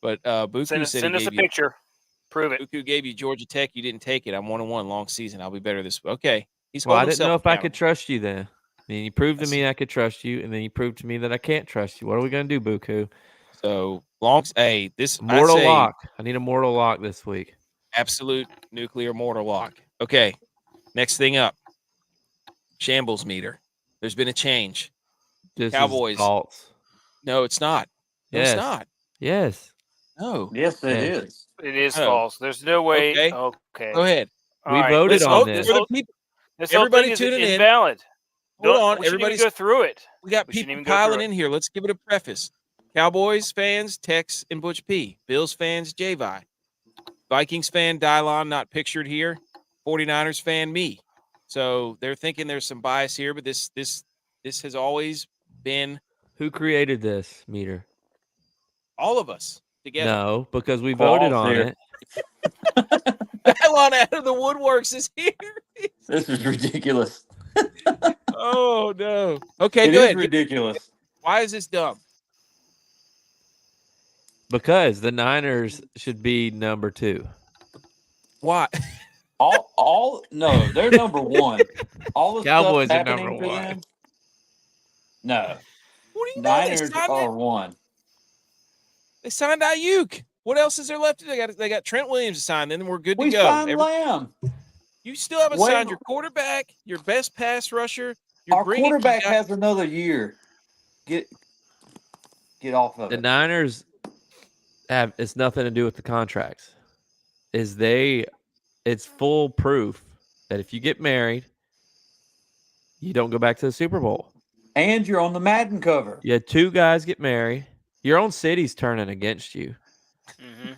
But Buku said Send he us a gave you. picture. Prove it. Buku gave you Georgia Tech. You didn't take it. I'm 1-1 long season. I'll be better this. Okay, he's Well, I holding didn't know himself if I could accountable. trust you then. I mean, you proved to That's- me I could trust you, and then you proved to me that I can't trust you. What are we gonna do, Buku? So long. Hey, this Mortal I say lock. I need a mortal lock this week. absolute nuclear mortal lock. Okay, next thing up. Shambles meter. There's been a change. This Cowboys. is false. No, it's not. No, Yes. it's not. Yes. No. Yes, it Yes. is. It is Oh. false. There's no way. Okay. Okay. Go ahead. All We right. voted Let's on hope this. for the people. This whole Everybody thing is tuning in. invalid. Hold Don't- on. We shouldn't even Everybody's go through it. we got we shouldn't people even go through piling it. in here. Let's give it a preface. Cowboys fans, Tex and Butch P. Bills fans, J-Vi. Vikings fan, Dylon, not pictured here. 49ers fan, me. So they're thinking there's some bias here, but this has always been Who created this meter? all of us together. No, because we voted False on here. it. Dylon out of the woodworks is here. This is ridiculous. Oh no. Okay, It go is ahead. ridiculous. Why is this dumb? Because the Niners should be number 2. Why? No, they're number one. All the Cowboys stuff are number happening for one. them. No, What do you know? Niners are one. They signed Ayuk. What else is there left? They got Trent Williams to sign. Then we're good to We go. signed Lamb. You still haven't Wait. signed your quarterback, your best pass rusher. You're Our bringing- you quarterback got- has another year. Get off of The it. Niners have it's nothing to do with the contracts. It's full proof that if you get married, you don't go back to the Super Bowl. And you're on the Madden cover. You had 2 guys get married. Your own city's turning against you. Mm-hmm.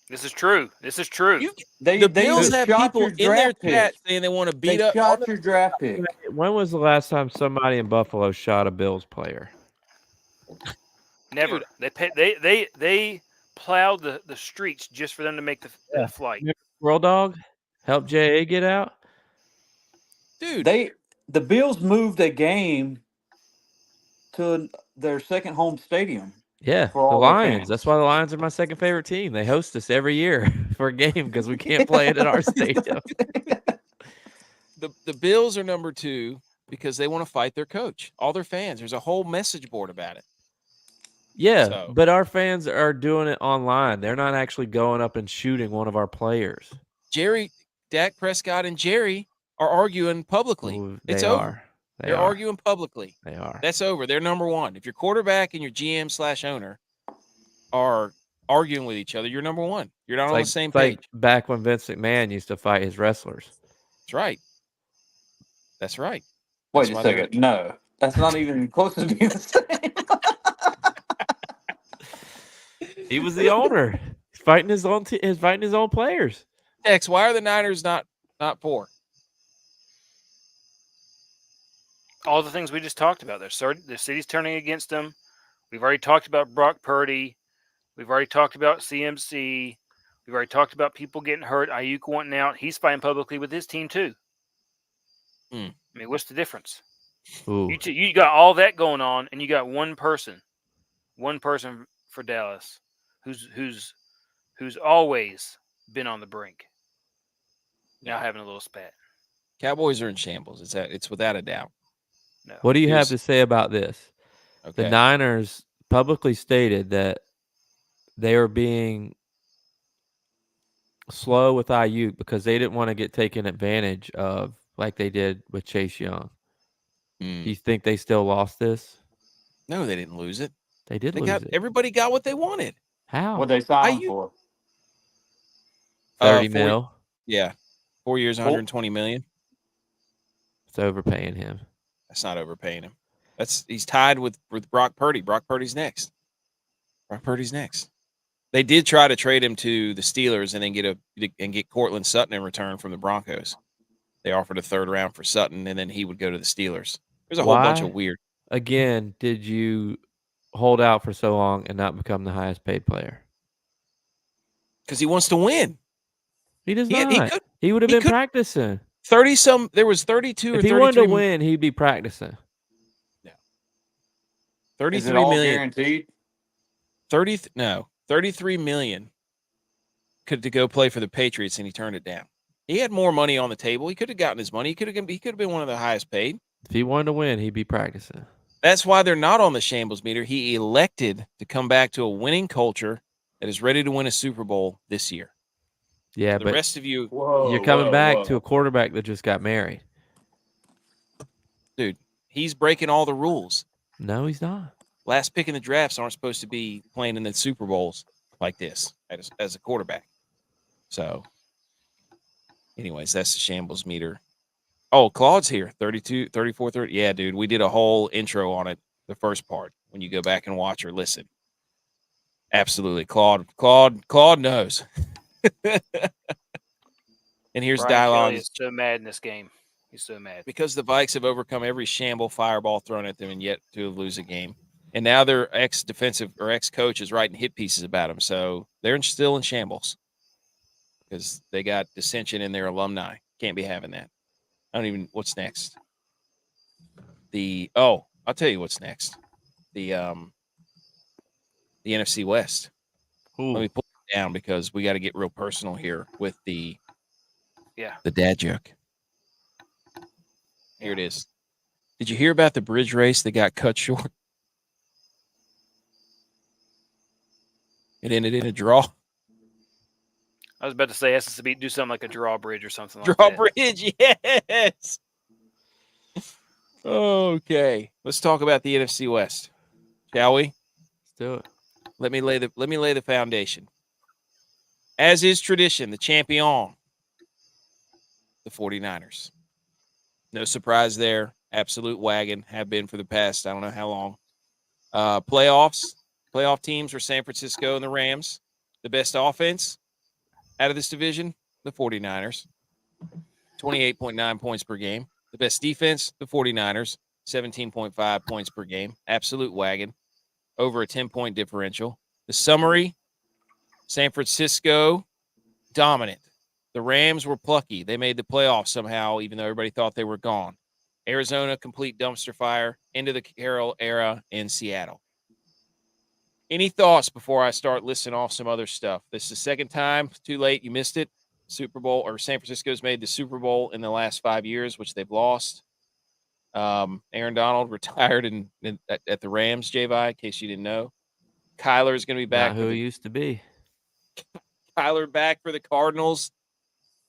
This is true. This is true. the Bills have shot people your in their draft pick. chat saying they want to beat They up. shot your draft pick. When was the last time somebody in Buffalo shot a Bills player? Never. Dude. They plowed the streets just for them to make the flight. Squirrel Dog helped JA get out? Dude, The Bills moved a game to their second home stadium. Yeah, For the all their Lions. fans. That's why the Lions are my second favorite team. They host us every year for a game because we can't play it at our stadium. the Bills are number 2 because they want to fight their coach. All their fans. There's a whole message board about it. Yeah, So- but our fans are doing it online. They're not actually going up and shooting one of our players. Dak Prescott and Jerry are arguing publicly. Ooh, It's they over. are. They're arguing publicly. They are. That's over. They're number 1. If your quarterback and your GM/owner are arguing with each other, you're number 1. You're not on the same It's like page. back when Vince McMahon used to fight his wrestlers. That's right. That's right. Wait That's a why they're- second. No, that's not even close to being the same. He was the owner. He's fighting his own. He's fighting his own players. X, why are the Niners not 4? All the things we just talked about. The city's turning against them. We've already talked about Brock Purdy. We've already talked about CMC. We've already talked about people getting hurt. Ayuk wanting out. He's fighting publicly with his team too. Hmm. I mean, what's the difference? Ooh. You got all that going on, and you got one person for Dallas, who's always been on the brink. Now having a little spat. Cowboys are in shambles. It's without a doubt. No. What do you have Here's- to say about this? Okay. The Niners publicly stated that they were being slow with Ayuk because they didn't want to get taken advantage of like they did with Chase Young. Mm. Do you think they still lost this? No, they didn't lose it. They did lose it. Everybody got what they wanted. How? What they signed Ayuk- for? 30 4 mil. Yeah. 4 years, 120 million. It's overpaying him. That's not overpaying him. He's tied with Brock Purdy. Brock Purdy's next. They did try to trade him to the Steelers and then get Cortland Sutton in return from the Broncos. They offered a 3rd round for Sutton, and then he would go to the Steelers. There's a whole bunch Why? of weird. Again, did you hold out for so long and not become the highest paid player? Because he wants to win. He does He not. could- He would have he been could- practicing. 30-some. There was 32 or If he 33. wanted to win, he'd be practicing. Is 33 it all million. guaranteed? $33 million to go play for the Patriots, and he turned it down. He had more money on the table. He could have gotten his money. He could have been one of the highest paid. If he wanted to win, he'd be practicing. That's why they're not on the shambles meter. He elected to come back to a winning culture that is ready to win a Super Bowl this year. Yeah, The but rest of you, you're coming back to a quarterback that just got married. dude, he's breaking all the rules. No, he's not. Last pick in the drafts aren't supposed to be playing in the Super Bowls like this as a quarterback. So, anyways, that's the shambles meter. Oh, Claude's here. 32, 34, 30. Yeah, dude, we did a whole intro on it, the first part, when you go back and watch or listen. Absolutely. Claude knows. And here's Brian Kelly Dylon. is so mad in this game. He's so mad. Because the Vikes have overcome every shamble fireball thrown at them and yet to lose a game. And now their ex-defensive or ex-coach is writing hit pieces about them. So they're still in shambles because they got dissension in their alumni. Can't be having that. What's next? I'll tell you what's next. The NFC West. Ooh. Let me pull it down because we got to get real personal here with the Yeah. dad joke. Here it is. Did you hear about the bridge race that got cut short? It ended in a draw. I was about to say SSB do something like a drawbridge or something like Draw that. bridge, yes. Okay, let's talk about the NFC West, shall we? Let's do it. Let me lay the foundation. As is tradition, the champion, the 49ers. No surprise there. Absolute wagon, have been for the past, I don't know how long. Playoff teams were San Francisco and the Rams. The best offense out of this division, the 49ers. 28.9 points per game. The best defense, the 49ers. 17.5 points per game. Absolute wagon. Over a 10-point differential. The summary, San Francisco, dominant. The Rams were plucky. They made the playoffs somehow, even though everybody thought they were gone. Arizona, complete dumpster fire. Into the Carroll era in Seattle. Any thoughts before I start listing off some other stuff? This is the second time. Too late. You missed it. Super Bowl, or San Francisco's made the Super Bowl in the last 5 years, which they've lost. Aaron Donald retired at the Rams, J-Vi, in case you didn't know. Kyler is going to be back. Not who he used to be. Kyler back for the Cardinals,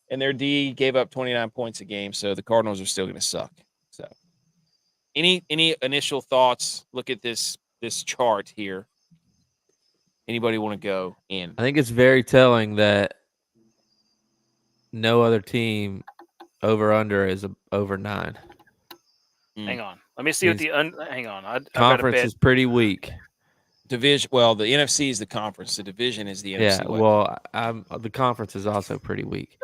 and their D gave up 29 points a game, so the Cardinals are still going to suck. So, any initial thoughts? Look at this chart here. Anybody want to go in? I think it's very telling that no other team over under is over 9. Hang on. Let me see what hang on. I got a Conference bet. is pretty weak. Division. Well, the NFC is the conference. The division is the NFC Yeah, West. well, the conference is also pretty weak.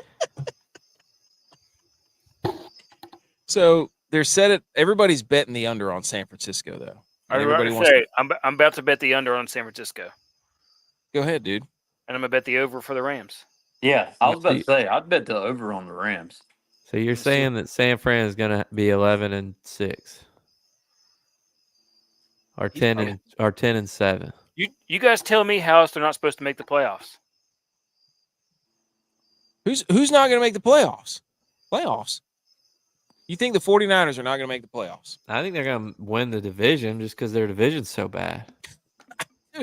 So they're set at. Everybody's betting the under on San Francisco, though. And everybody wants to I'm about to bet the under on San Francisco, go ahead, dude. and I'm gonna bet the over for the Rams. Yeah, I was about to say I'd bet the over on the Rams. So you're saying that San Fran is going to be 11-6, or 10-7. You guys tell me how else they're not supposed to make the playoffs. Who's not going to make the playoffs? Playoffs? You think the 49ers are not going to make the playoffs? I think they're going to win the division just because their division's so bad.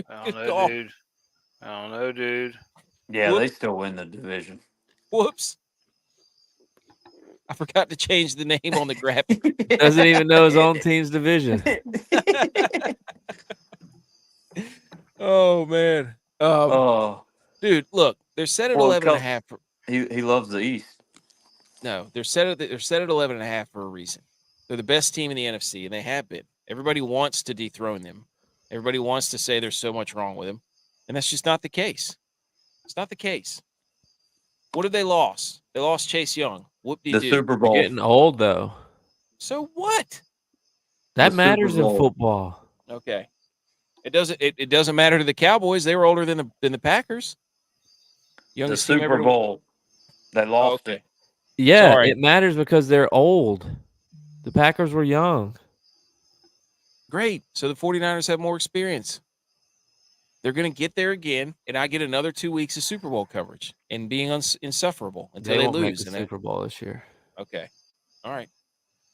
I don't know, dude. Yeah, Whoop. they still win the division. Whoops. I forgot to change the name on the graphic. Doesn't even know his own team's division. Oh, man. Dude, look, they're set at 11.5. He loves the East. No, they're set at 11.5 for a reason. They're the best team in the NFC, and they have been. Everybody wants to dethrone them. Everybody wants to say there's so much wrong with them, and that's just not the case. It's not the case. What did they lose? They lost Chase Young. Whoop-de-doo. The Super Bowl. They're getting old, though. So what? That The matters Super in Bowl. football. Okay. It doesn't matter to the Cowboys. They were older than the Packers. The Youngest team Super ever to- Bowl. They lost okay. it. Yeah, Sorry. it matters because they're old. The Packers were young. Great. So the 49ers have more experience. they're going to get there again, and I get another 2 weeks of Super Bowl coverage and being insufferable until they won't make lose. the Super Bowl this year. Okay. All right.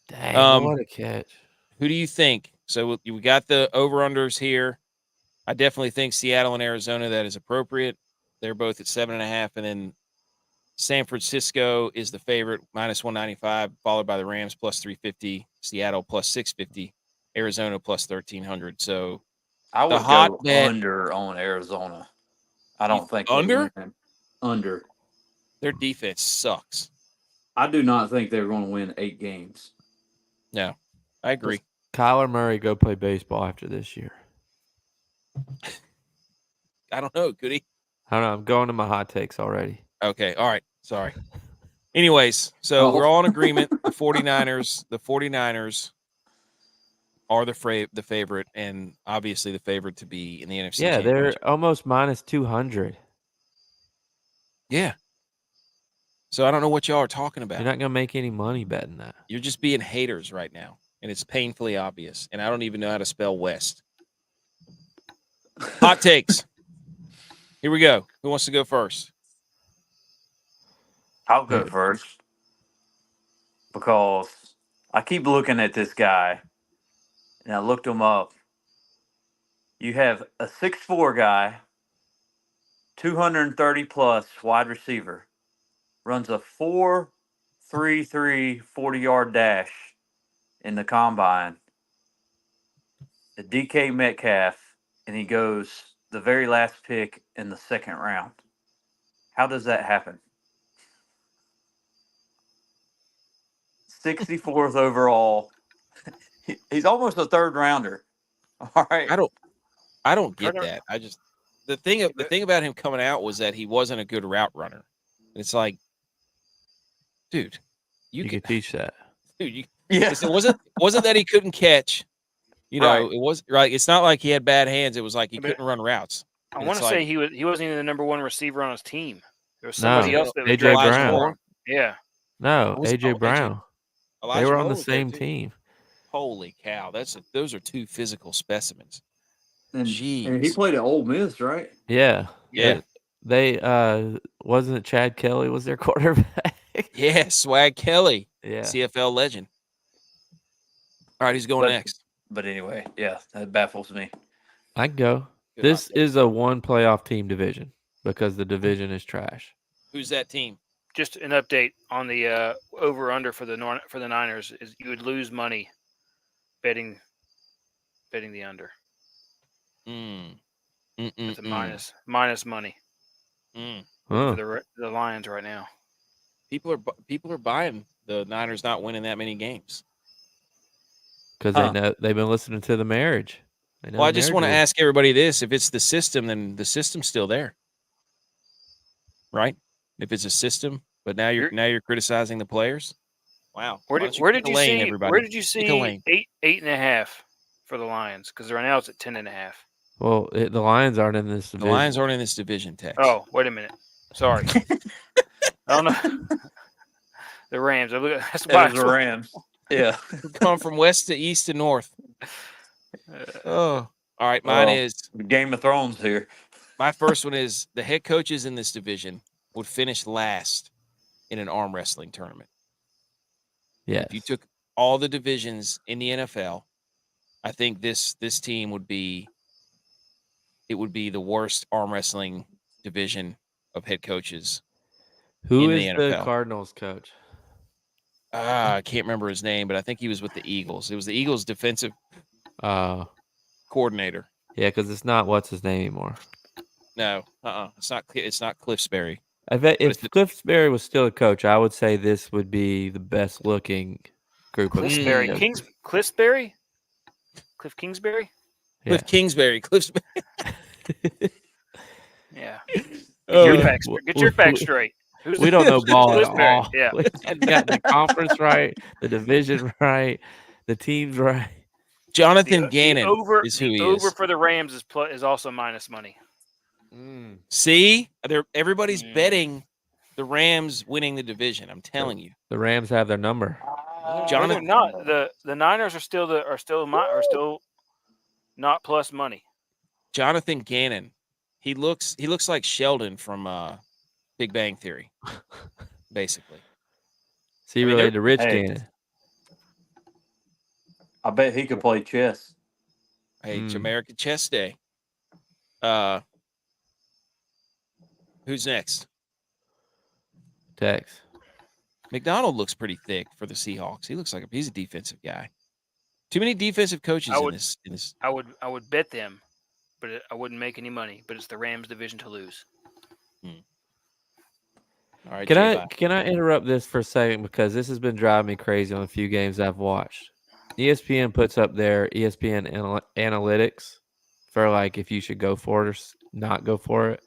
Dang, what a catch. Who do you think? So we got the over-unders here. I definitely think Seattle and Arizona, that is appropriate. They're both at 7.5, and then San Francisco is the favorite, minus 195, followed by the Rams plus 350, Seattle plus 650, Arizona plus 1,300. So I would hot go bet- under on Arizona. I don't think they under? win. Under. Their defense sucks. I do not think they're going to win 8 games. No, I agree. Does Kyler Murray go play baseball after this year? I don't know. Could he? I don't know. I'm going to my hot takes already. Okay. All right. Sorry. Anyways, so we're all in agreement. The 49ers are the favorite, and obviously the favorite to be in the NFC. Yeah, they're Championship. almost minus 200. Yeah. So I don't know what y'all are talking about. You're not going to make any money betting that. You're just being haters right now, and it's painfully obvious. And I don't even know how to spell West. Hot takes. Here we go. Who wants to go first? I'll go first because I keep looking at this guy, and I looked him up. You have a 6'4" guy, 230 plus wide receiver, runs a 4.33 40-yard dash in the combine. The DK Metcalf, and he goes the very last pick in the second round. How does that happen? 64th overall. He's almost a third rounder. All right. I don't get that. I just the thing about him coming out was that he wasn't a good route runner. It's like, dude, You could teach that. Dude, Yeah. it wasn't that he couldn't catch. You know, Right. it was right. It's not like he had bad hands. It was like he couldn't run routes. I want to say he wasn't even the number one receiver on his team. There was somebody else that was AJ drafted Brown. before him. Yeah. No, Was it- AJ AJ Brown. Elijah They were on Moore the was there, same too. team. Holy cow! Those are two physical specimens. And Jeez. he played at Ole Miss, right? Yeah. Yeah. They wasn't it Chad Kelly was their quarterback? Yeah, Swag Kelly, Yeah. CFL legend. All right, who's going next? But anyway, yeah, that baffles me. I can go. Good This hot take. is a one playoff team division because the division is trash. Who's that team? Just an update on the over under for the Niners is you would lose money betting the under. It's a minus money Huh. for the Lions right now. People are buying the Niners not winning that many games. Because Huh. they know they've been listening to the marriage. They know Well, I the just marriage want to rules. ask everybody this: if it's the system, then the system's still there, right? If it's a system, but now you're criticizing the players. Wow. Where Why did don't where pick did a you lane, see everybody? where did you Pick a see lane. 8.5 for the Lions? Because right now it's at 10.5. Well, the Lions aren't in this The division. Lions aren't in this division, Tex. Oh, wait a minute. Sorry. I don't know. The Rams. That's why It was the Rams. Yeah. Going from west to east to north. Oh, all right. Mine Well, is Game of Thrones here. my first one is the head coaches in this division would finish last in an arm wrestling tournament. Yes. If you took all the divisions in the NFL, I think this team would be the worst arm wrestling division of head coaches. Who in is the the NFL. Cardinals coach? I can't remember his name, but I think he was with the Eagles. It was the Eagles defensive coordinator. Yeah, because it's not what's his name anymore. No, it's not Cliff Sperry. I bet But if Cliff Sperry was still a coach, I would say this would be the best looking group of Cliffsbury. coaches. Cliffsbury? Cliff Kingsbury? Yeah. Cliff Kingsbury. Cliff Sperry. Yeah. Oh, Get your facts straight. Who's We don't know ball at Cliffsbury? all. Yeah. We haven't got the conference right, the division right, the teams right. Jonathan Gannon over, is who he over is. for the Rams is also minus money. See, everybody's betting the Rams winning the division. I'm telling you. The Rams have their number. No, they're not. The Niners are still not plus money. Jonathan Gannon He looks like Sheldon from Big Bang Theory, basically. Is he I mean, related to Rich Hey. Gannon? I bet he could play chess. Hey, it's American Chess Day. Who's next? Tex. McDonald looks pretty thick for the Seahawks. He looks like he's a defensive guy. Too many defensive coaches in this. I would bet them, but I wouldn't make any money. But it's the Rams division to lose. All right, Can J-Bye. I interrupt this for a second because this has been driving me crazy on a few games I've watched. ESPN puts up their ESPN analytics for like if you should go for it or not go for it.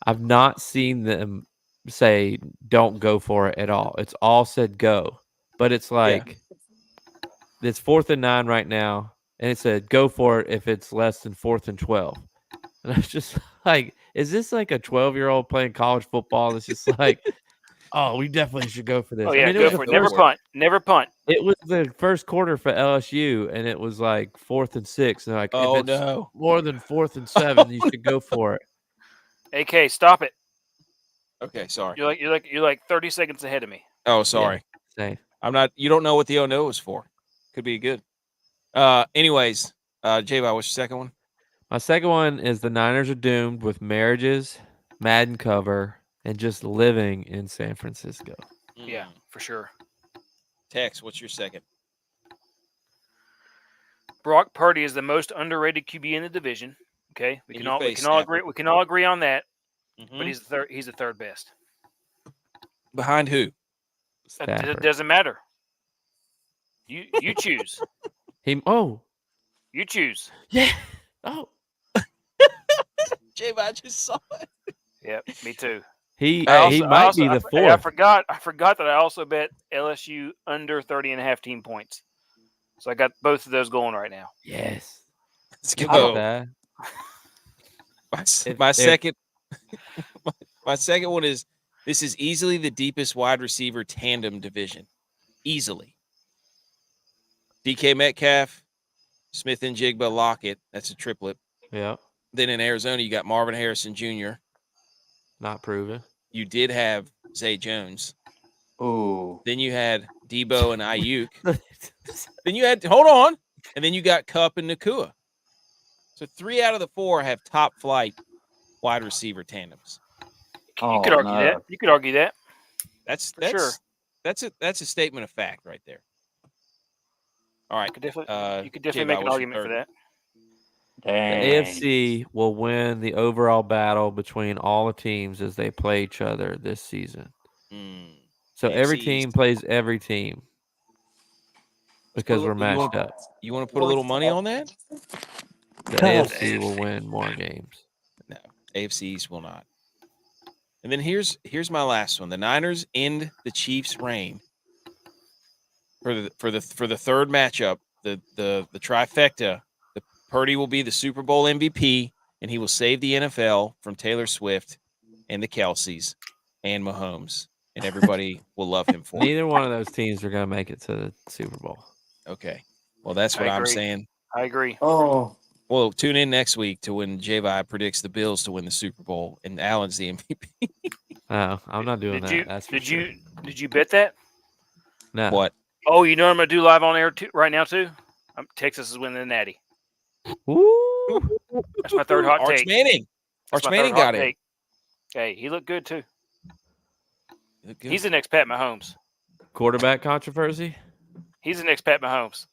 I've not seen them say don't go for it at all. It's all said go, but it's like it's 4th and 9 right now, and it said go for it if it's less than 4th and 12. And I was just like, is this like a 12-year-old playing college football? That's just like, oh, we definitely should go for this. Oh yeah, I mean, go for it. Never punt. It was the first quarter for LSU, and it was like 4th and 6. And they're like, Oh, if it's no. more than 4th and 7, you should go for it. AK, stop it. Okay, sorry. You're like 30 seconds ahead of me. Oh, sorry. Same. I'm not. You don't know what the oh no is for. Could be good. Anyways, J-Bye, what's your second one? My second one is the Niners are doomed with marriages, Madden cover, and just living in San Francisco. Yeah, for sure. Tex, what's your second? Brock Purdy is the most underrated QB in the division. Okay, we can all agree. We can all agree on that. But he's the third best. Behind who? It doesn't matter. You choose. You choose. Yeah. Oh. J-Bye just saw it. Yep, me too. He might be the fourth. I forgot that I also bet LSU under 30.5 team points. So I got both of those going right now. Yes. Let's go. My second one is this is easily the deepest wide receiver tandem division. Easily. DK Metcalf, Smith and Jigba Lockett. That's a triplet. Yeah. Then in Arizona, you got Marvin Harrison Jr. Not proven. You did have Zay Jones. Oh. Then you had Debo and Ayuk. Then you had hold on. And then you got Kupp and Nakua. So 3 out of the 4 have top flight wide receiver tandems. You could argue that. You could argue that. That's sure. That's a statement of fact right there. All right. You could definitely make an argument for that. Dang. The AFC will win the overall battle between all the teams as they play each other this season. So AFC every team plays every team because we're matched up. You want to put a little money on that? The AFC will win more games. No, AFC East will not. And then here's my last one. The Niners end the Chiefs' reign for the third matchup. The trifecta. Purdy will be the Super Bowl MVP, and he will save the NFL from Taylor Swift and the Kelseys and Mahomes, and everybody will love him for it. Neither one of those teams are going to make it to the Super Bowl. Okay. Well, that's what I'm saying. I agree. Oh. Well, tune in next week to when J-Bye predicts the Bills to win the Super Bowl, and Allen's the MVP. Oh, I'm not doing that. Did you bet that? No. What? Oh, you know what I'm going to do live on air right now, too? Texas is winning the Natty. Woo! That's my third hot take. Arch Manning got it. Hey, he looked good too. Good. He's the next Pat Mahomes. Quarterback controversy? He's the next Pat Mahomes.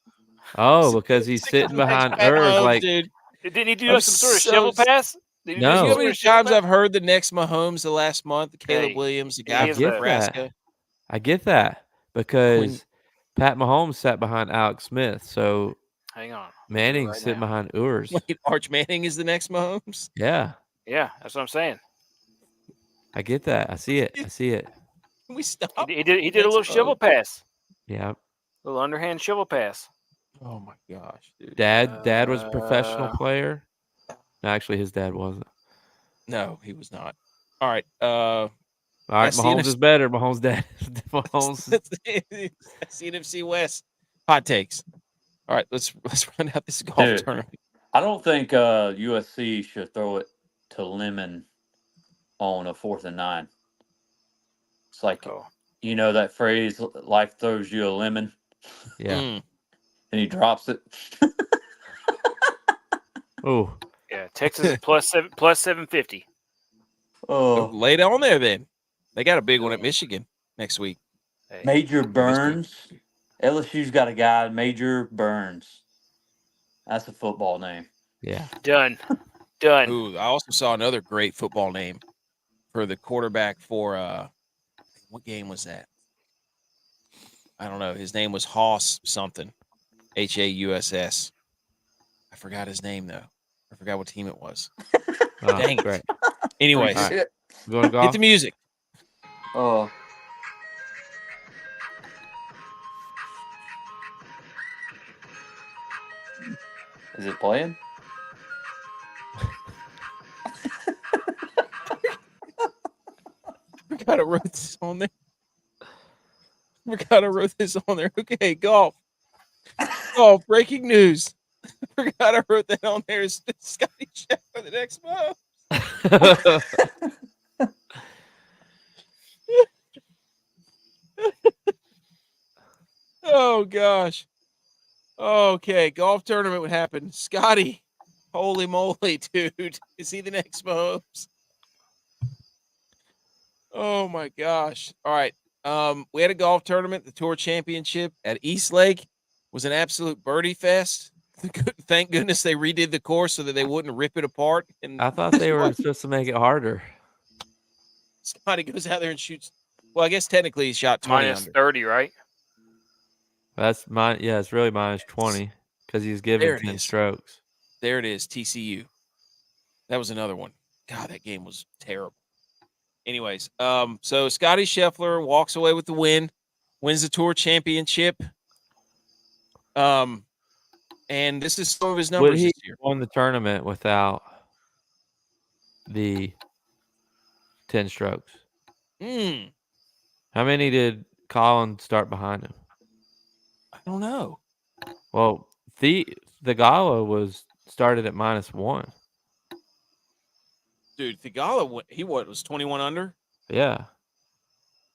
Oh, because he's sitting behind Irv like. Dude. Didn't he do some sort of shovel pass? No. You know how many times I've heard the next Mahomes the last month? Caleb Williams, the guy from Nebraska. I get that because Pat Mahomes sat behind Alex Smith, so. Hang on. Manning's sitting behind Urs. Wait, Arch Manning is the next Mahomes? Yeah. Yeah, that's what I'm saying. I get that. I see it. Can we stop? He did a little shovel pass. Yeah. A little underhand shovel pass. Oh my gosh, dude. Dad was a professional player. No, actually his dad wasn't. No, he was not. All right. All right, Mahomes is better. Mahomes' dad. Mahomes. That's the NFC West. Hot takes. All right, let's run out this golf tournament. I don't think USC should throw it to lemon on a 4th and 9. It's like, Oh, you know that phrase, life throws you a lemon, Yeah. Mm. and he drops it. Oh, yeah. Texas is plus 750. Oh, Lay it on there then. They got a big one at Michigan next week. Hey, Major Burns. LSU's got a guy, Major Burns. That's a football name. yeah. done. Ooh, I also saw another great football name for the quarterback for what game was that? I don't know. His name was Hoss something. Hauss. I forgot his name though. I forgot what team it was. Oh, Dang it. great. Anyways, All right. You want to go? hit the music. Oh. Is it playing? Forgot I wrote this on there. Forgot I wrote this on there. Okay, golf. Oh, breaking news. Forgot I wrote that on there. Is Scottie for the next month. Oh gosh. Okay, golf tournament would happen. Scottie, holy moly, dude. Is he the next Mahomes? Oh my gosh. All right. We had a golf tournament, the tour championship at East Lake was an absolute birdie fest. Thank goodness they redid the course so that they wouldn't rip it apart. And I thought they were supposed to make it harder. Scottie goes out there and shoots. Well, I guess technically he shot 20 Minus under. 30, right? That's mine. Yeah, it's really minus 20 because he's given There it 10 is. strokes. There it is, TCU. That was another one. God, that game was terrible. Anyways, so Scottie Scheffler walks away with the win, wins the tour championship. And this is some of his Would numbers he this year. won the tournament without the 10 strokes? Mm, How many did Colin start behind him? I don't know. Well, the Gala was started at -1. Dude, Thigala, he was 21 under? Yeah.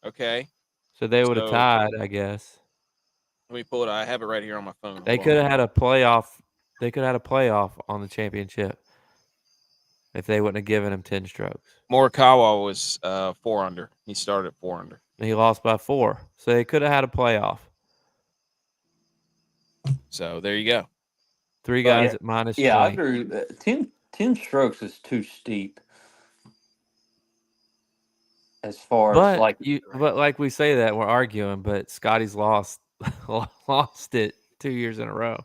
Okay. So they would have So- tied, I guess. Let me pull it. I have it right here on my phone. They Hold could on. have had a playoff. They could have had a playoff on the championship if they wouldn't have given him 10 strokes. Morikawa was 4 under. He started at 4 under. And he lost by 4. So they could have had a playoff. So there you go. 3 But- guys at -20. Yeah, I agree. 10 strokes is too steep. As far as But like we say that we're arguing, but Scottie's lost it 2 years in a row.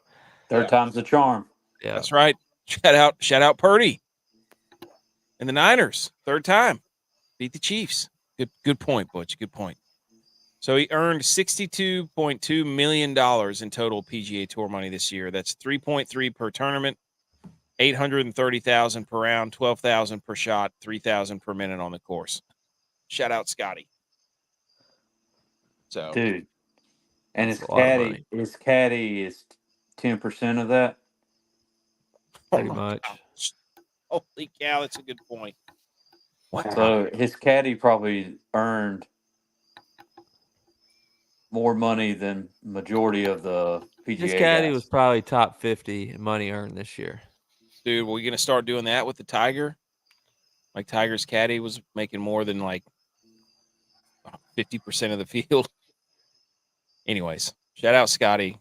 third time's the charm. Yeah, That's right. Shout out Purdy. And the Niners, third time. Beat the Chiefs. Good point, Butch. Good point. So he earned $62.2 million in total PGA Tour money this year. That's 3.3 per tournament, 830,000 per round, 12,000 per shot, 3,000 per minute on the course. Shout out Scottie. So Dude. And That's a lot of money. his caddy is 10% of that. pretty much. gosh. Holy cow, that's a good point. Wow. So his caddy probably earned more money than majority of the PGA His caddy guys. was probably top 50 in money earned this year. Dude, we're going to start doing that with the Tiger. Like Tiger's caddy was making more than like 50% of the field. Anyways, shout out Scottie.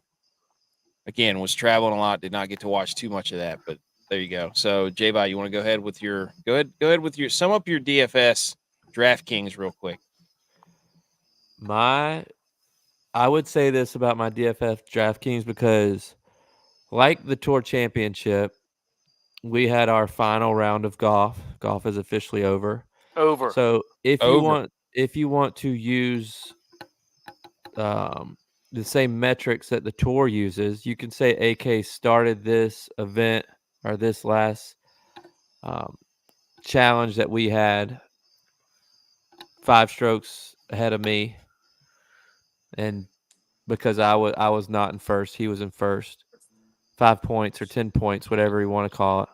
Again, was traveling a lot, did not get to watch too much of that, but there you go. So, J-Vi, you want to go ahead with your sum up your DFS DraftKings real quick. I would say this about my DFS DraftKings because, like the Tour Championship, we had our final round of golf. Golf is officially over. Over. So if Over. you want to use the same metrics that the Tour uses, you can say AK started this event or this last challenge that we had 5 strokes ahead of me, and because I was not in first, he was in first. 5 points or 10 points, whatever you want to call it.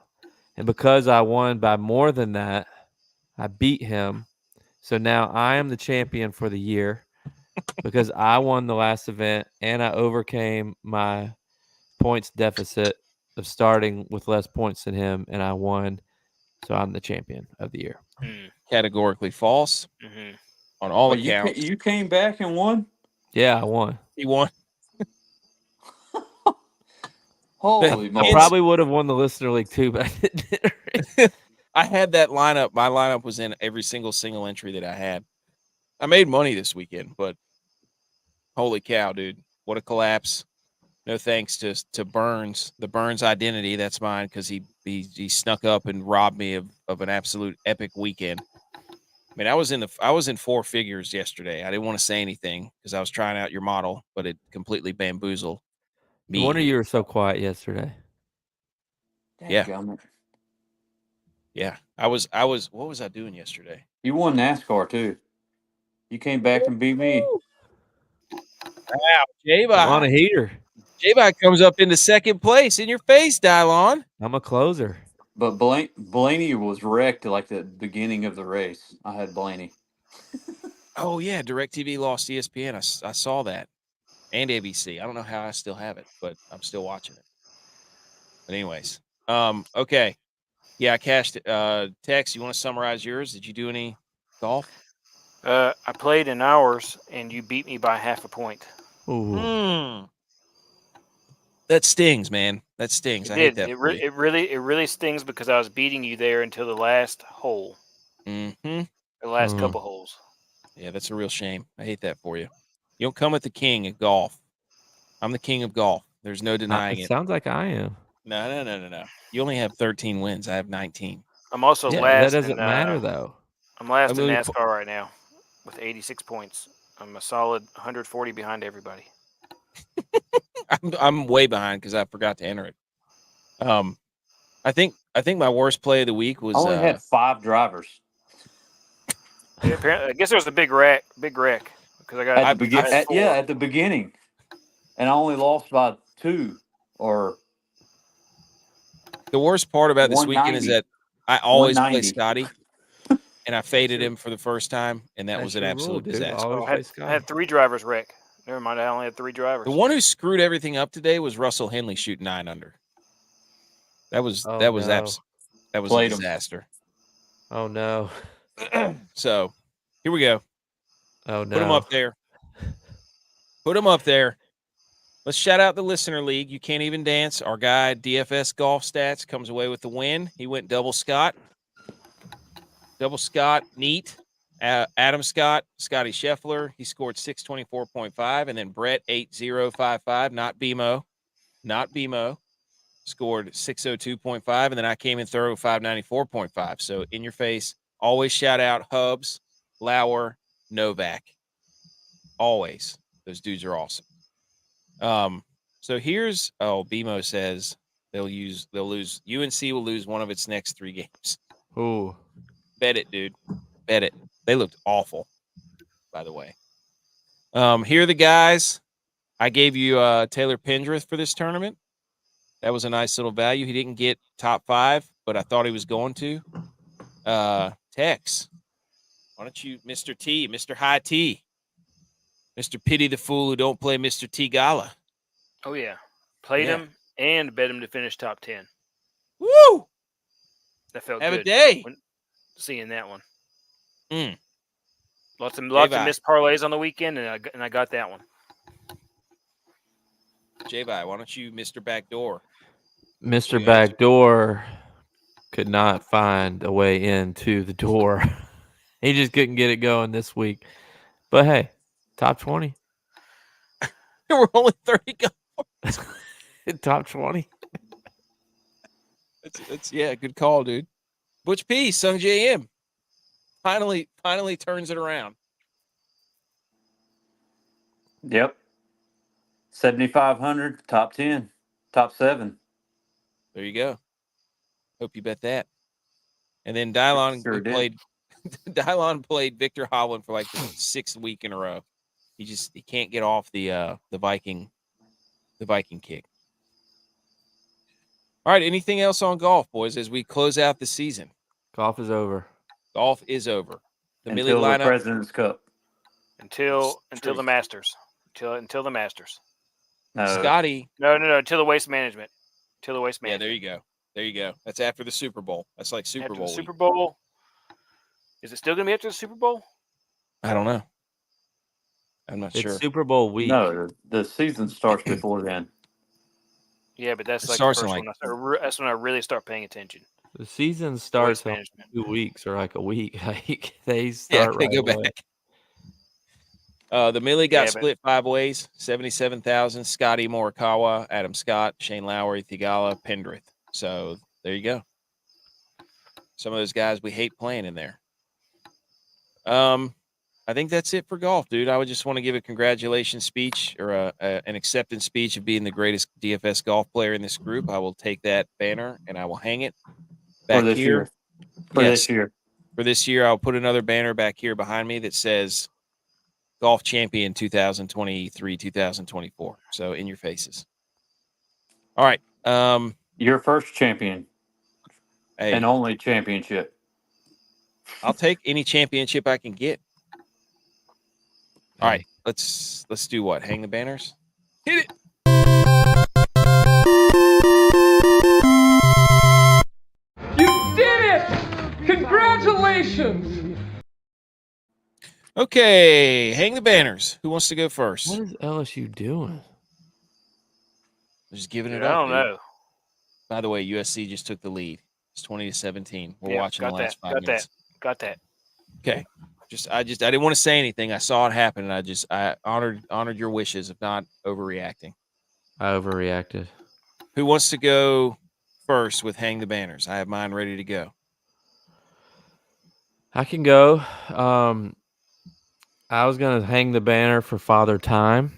And because I won by more than that, I beat him. So now I am the champion for the year because I won the last event and I overcame my points deficit of starting with less points than him, and I won. So I'm the champion of the year. Categorically false Mm-hmm. on all But accounts. you came back and won? Yeah, I won. He won. Holy I moly. probably would have won the listener league too, but I didn't. I had that lineup. My lineup was in every single entry that I had. I made money this weekend, but holy cow, dude. What a collapse. No thanks to Burns, the Burns identity. That's mine because he snuck up and robbed me of an absolute epic weekend. I mean, I was in four figures yesterday. I didn't want to say anything because I was trying out your model, but it completely bamboozled me. No wonder you were so quiet yesterday. Yeah. Dadgummit. Yeah. I was what was I doing yesterday? You won NASCAR too. You came back and beat me. Wow, I'm on a J-Bot. heater. J-Bot comes up into second place in your face, Dylon. I'm a closer. But Blaney was wrecked like the beginning of the race. I had Blaney. Oh yeah, DirecTV lost ESPN. I saw that, and ABC. I don't know how I still have it, but I'm still watching it. But anyways, okay, yeah, I cashed it. Tex, you want to summarize yours? Did you do any golf? I played in hours, and you beat me by half a point. Ooh. That stings, man. That stings. I hate that. It really stings because I was beating you there until the last hole. Mm-hmm. The last couple holes. Yeah, that's a real shame. I hate that for you. You don't come with the king of golf. I'm the king of golf. There's no denying it. Sounds like I am. No. You only have 13 wins. I have 19. I'm also Yeah, last. that doesn't matter though. I'm last in mean, NASCAR right now with 86 points. I'm a solid 140 behind everybody. I'm way behind because I forgot to enter it. I think my worst play of the week was I only had 5 drivers. Yeah, apparently, I guess there was a big wreck because I got At the beginning. And I only lost by 2 or the worst part about this weekend is that I always play Scottie, and I faded him for the first time, and that was an absolute disaster. I had 3 drivers wreck. Never mind, I only had 3 drivers. The one who screwed everything up today was Russell Henley shooting 9 under. That was a disaster. Oh no. So here we go. Oh no. Put him up there. Put him up there. Let's shout out the listener league. You can't even dance. Our guy DFS Golf Stats comes away with the win. He went double Scott. Double Scott, neat. Adam Scott, Scottie Scheffler. He scored 624.5. And then Brett 8055, not BMO. Scored 602.5. And then I came in third with 594.5. So in your face, always shout out Hubs, Lauer, Novak. Always. Those dudes are awesome. So here's BMO says they'll lose. UNC will lose one of its next 3 games. Ooh. Bet it, dude. Bet it. They looked awful, by the way. Here are the guys. I gave you Taylor Pendrith for this tournament. That was a nice little value. He didn't get top 5, but I thought he was going to. Tex, why don't you, Mr. T, Mr. High T, Mr. Pity the Fool who don't play Mr. T Gala. Oh, yeah. Played him and bet him to finish top 10. Woo! That felt Have good. a day. Seeing that one. Mm. Lots of missed parlays on the weekend, and I got that one. J-Vi, why don't you, Mr. Backdoor? Mr. Backdoor could not find a way into the door. He just couldn't get it going this week. But hey, top 20. We're only 30 golfers. Top 20. That's good call, dude. Butch P, Sung JM. Finally turns it around. Yep. 7,500, top 10, top 7. There you go. Hope you bet that. And then Dylon played Victor Hovland for like the 6th week in a row. He can't get off the Viking kick. All right. Anything else on golf, boys, as we close out the season? Golf is over. Golf is over. The Millie Until the lineup. President's Cup. Until True. the Masters. Until the Masters. No, Scottie. No. Until the Waste Management. Until the Waste Yeah, Management. there you go. There you go. That's after the Super Bowl. That's like Super After Bowl the week. Super Bowl. Is it still going to be after the Super Bowl? I don't know. I'm not It's sure. Super Bowl week. no, the season starts before then. Yeah, but that's It like the starts first in, one. That's when I really start paying attention. The season Waste starts in Management. 2 weeks or like a week. Like they Yeah, start they right go away. back. The Millie got Yeah, but- split 5 ways. 77,000. Scottie, Morikawa, Adam Scott, Shane Lowry, Thigala, Pendrith. So there you go. Some of those guys we hate playing in there. I think that's it for golf, dude. I would just want to give a congratulations speech or an acceptance speech of being the greatest DFS golf player in this group. I will take that banner and I will hang it back For this here. year. For Yes. this year. For this year, I'll put another banner back here behind me that says Golf Champion 2023, 2024. So in your faces. All right. Your first champion Hey, and only championship. I'll take any championship I can get. All right, let's do what? Hang the banners? Hit it. You did it! Congratulations! Okay, hang the banners. Who wants to go What first? is LSU doing? Just giving Dude, it I up. don't dude. know. By the way, USC just took the lead. It's 20-17. We're Yeah, watching the got last that, 5 got minutes. Got that. Okay. I didn't want to say anything. I saw it happen, and I honored your wishes of not overreacting. I overreacted. Who wants to go first with hang the banners? I have mine ready to go. I can go. I was gonna hang the banner for Father Time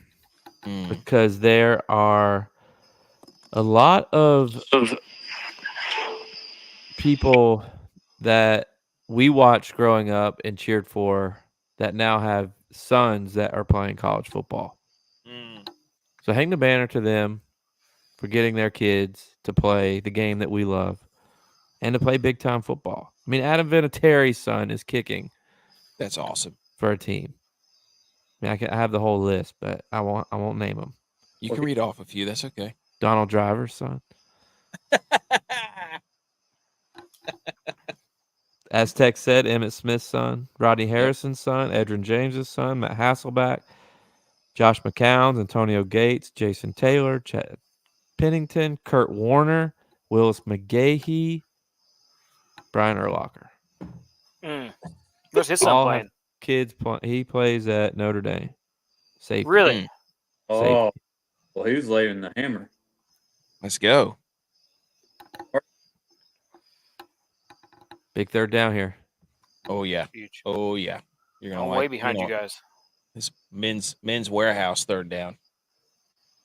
because there are a lot of people that we watched growing up and cheered for that now have sons that are playing college football. So hang the banner to them for getting their kids to play the game that we love and to play big time football. I mean, Adam Vinatieri's son is kicking That's awesome. for a team. I mean, I have the whole list, but I won't name them. You can read off a few. That's okay. Donald Driver's son. Aztec said Emmett Smith's son, Rodney Harrison's son, Edrin James's son, Matt Hasselback, Josh McCown's, Antonio Gates, Jason Taylor, Chad Pennington, Kurt Warner, Willis McGahee, Brian Urlacher. Where's his son All playing? have kids he plays at Notre Dame. Safety. Really? Oh, well, he was laying the hammer. Let's go. Big third down here. Oh yeah. Huge. Oh yeah. You're gonna I'm like, way behind you know, guys. This men's warehouse third down.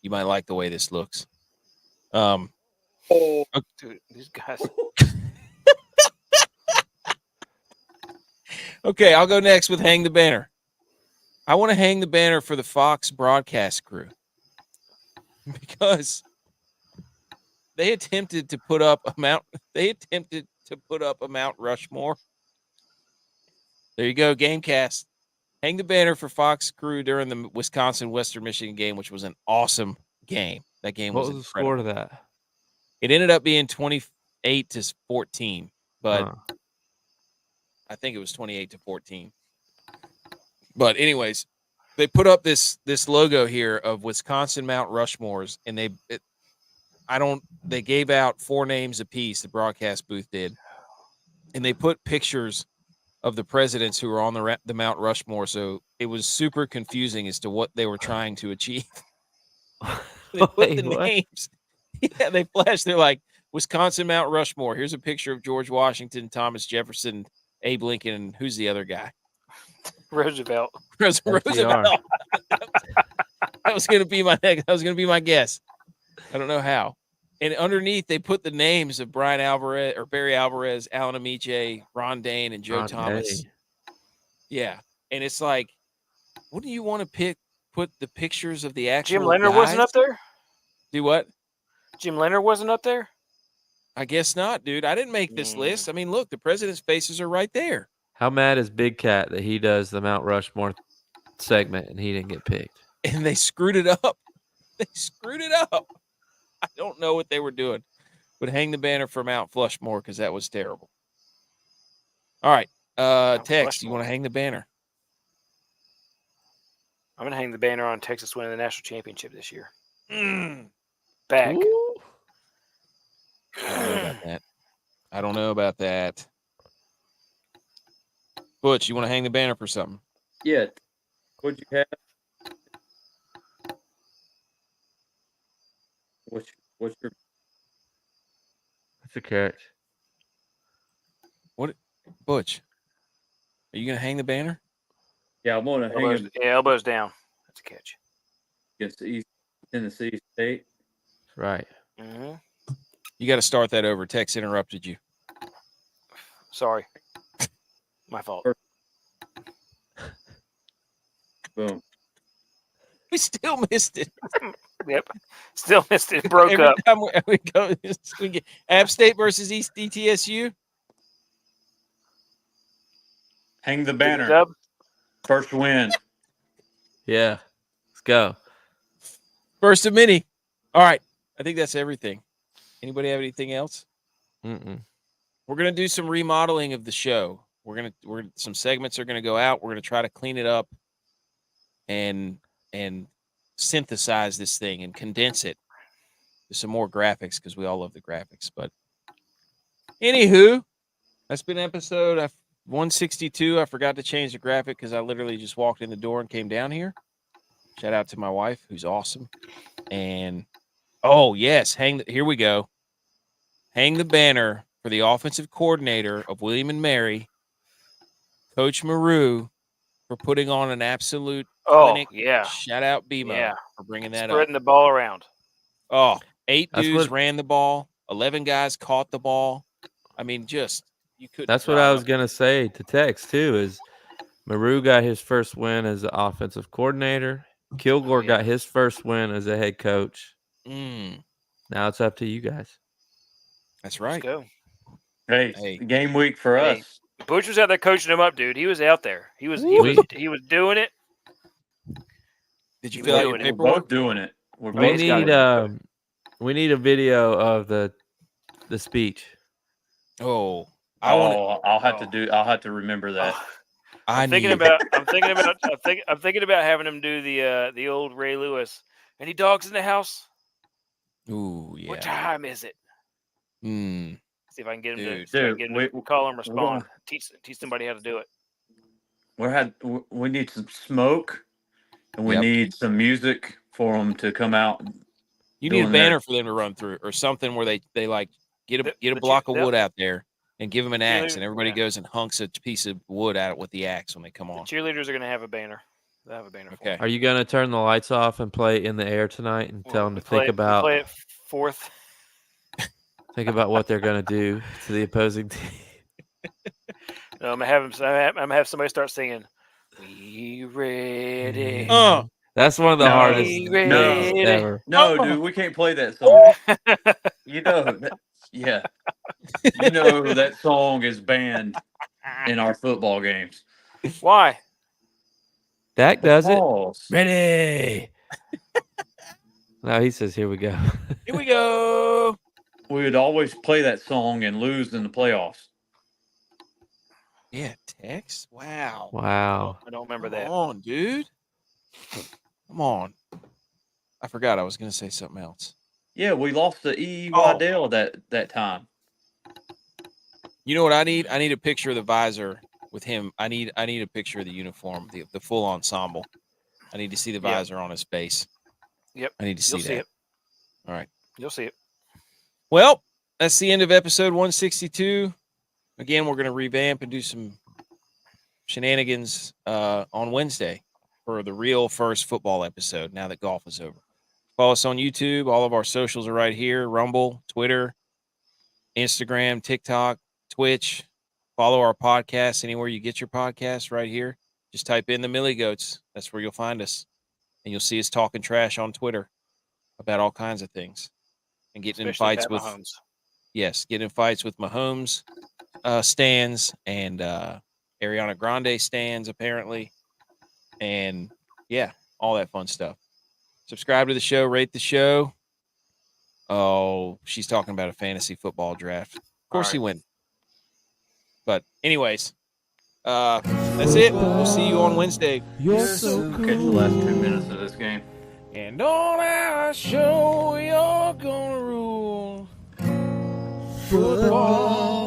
You might like the way this looks. Dude, these guys. Okay, I'll go next with hang the banner. I want to hang the banner for the Fox broadcast crew because they attempted to put up a Mount Rushmore. There you go, Gamecast. Hang the banner for Fox crew during the Wisconsin-Western Michigan game, which was an awesome game. That game What was was the score to that? It ended up being 28-14, but I think it was 28-14. But anyways, they put up this logo here of Wisconsin Mount Rushmores, and they gave out 4 names apiece. The broadcast booth did, and they put pictures of the presidents who were on the Mount Rushmore. So it was super confusing as to what they were trying to achieve. They put Wait, the what? names. Yeah, they flashed. They're like Wisconsin Mount Rushmore. Here's a picture of George Washington, Thomas Jefferson, Abe Lincoln, and who's the other guy? Roosevelt. Roosevelt. That was gonna be my next. That was gonna be my guess. I don't know how. And underneath, they put the names of Brian Alvarez or Barry Alvarez, Alan Amiche, Ron Dane, and Joe Thomas. Yeah, and it's like, wouldn't you want to put the pictures of the actual Jim Leonard guys? wasn't up there? Do what? Jim Leonard wasn't up there? I guess not, dude. I didn't make this list. I mean, look, the president's faces are right there. How mad is Big Cat that he does the Mount Rushmore segment and he didn't get picked? And they screwed it up. They screwed it up. I don't know what they were doing. But hang the banner for Mount Flushmore because that was terrible. All right. Tex, you want to hang the banner? I'm going to hang the banner on Texas winning the national championship this year. Back. Ooh. I don't know about that. I don't know about that. Butch, you want to hang the banner for something? Yeah. What'd you have? What's your That's a catch. What, Butch? Are you going to hang the banner? Yeah, I'm gonna hang Elbows, him elbows down. That's a catch. against the East Tennessee State. Right. Mm-hmm. You got to start that over. Tex interrupted you. Sorry. My fault. Boom. We still missed it. Yep. Still missed it. Broke Every up. time we go, we get App State versus East ETSU. Hang the banner. Dub. First win. Yeah. Let's go. First of many. All right. I think that's everything. Anybody have anything else? Mm-mm. We're gonna do some remodeling of the show. Some segments are gonna go out. We're gonna try to clean it up and synthesize this thing and condense it to some more graphics because we all love the graphics. But anywho, that's been episode 162. I forgot to change the graphic because I literally just walked in the door and came down here. Shout out to my wife, who's awesome. And oh yes, here we go. Hang the banner for the offensive coordinator of William and Mary, Coach Maru, for putting on an absolute clinic. Yeah. Shout out BMO for bringing that Spreading up. the ball around. Oh, 8 That's dudes what- ran the ball. 11 guys caught the ball. I mean, you couldn't. That's what I was gonna say to Tex too. Is Maru got his first win as the offensive coordinator. Kilgore got his first win as a head coach. Now it's up to you guys. That's right. Let's go. Hey, game week for us. Butch was out there coaching him up, dude. He was out there. He was doing it. Did you fill out your We're paperwork? both doing it. We need a video of the speech. Oh, I'll have to remember that. I'm thinking about having him do the old Ray Lewis. Any dogs in the house? Ooh, yeah. What time is it? See if I can get him to call him, respond. Teach somebody how to do it. We need some smoke, and we need some music for them to come out. You need a banner for them to run through, or something where they like get a block of wood out there and give them an axe, and everybody goes and hunks a piece of wood out with the axe when they come on. The cheerleaders are going to have a banner. They'll have a banner. Okay. Are you going to turn the lights off and play In the Air tonight and tell them to think about? Play it fourth. Think about what they're going to do to the opposing team. No, I'm gonna have somebody start singing. We ready? That's one of the hardest ever. No, dude, we can't play that song. You know that song is banned in our football games. Why? Dak does it. Ready. No, he says, "Here we go." Here we go. We would always play that song and lose in the playoffs. Yeah, Tex. Wow. I don't remember that. Come on, dude. Come on. I forgot I was going to say something else. Yeah, we lost to E. Waddell that time. You know what I need? I need a picture of the visor with him. I need a picture of the uniform, the full ensemble. I need to see the visor on his face. Yep. I need to see that. It. All right. You'll see it. Well, that's the end of episode 162. Again, we're going to revamp and do some shenanigans on Wednesday for the real first football episode now that golf is over. Follow us on YouTube. All of our socials are right here. Rumble, Twitter, Instagram, TikTok, Twitch. Follow our podcast anywhere you get your podcasts right here. Just type in the Millie Goats. That's where you'll find us. And you'll see us talking trash on Twitter about all kinds of things. And getting in fights with Yes, get in fights with Mahomes stands and Ariana Grande stands, apparently. And, yeah, all that fun stuff. Subscribe to the show, rate the show. Oh, she's talking about a fantasy football draft. Of course he went. But anyways, that's it. We'll see you on Wednesday. You're so Catch the last 2 minutes of this game. And on our show, you're gonna rule football.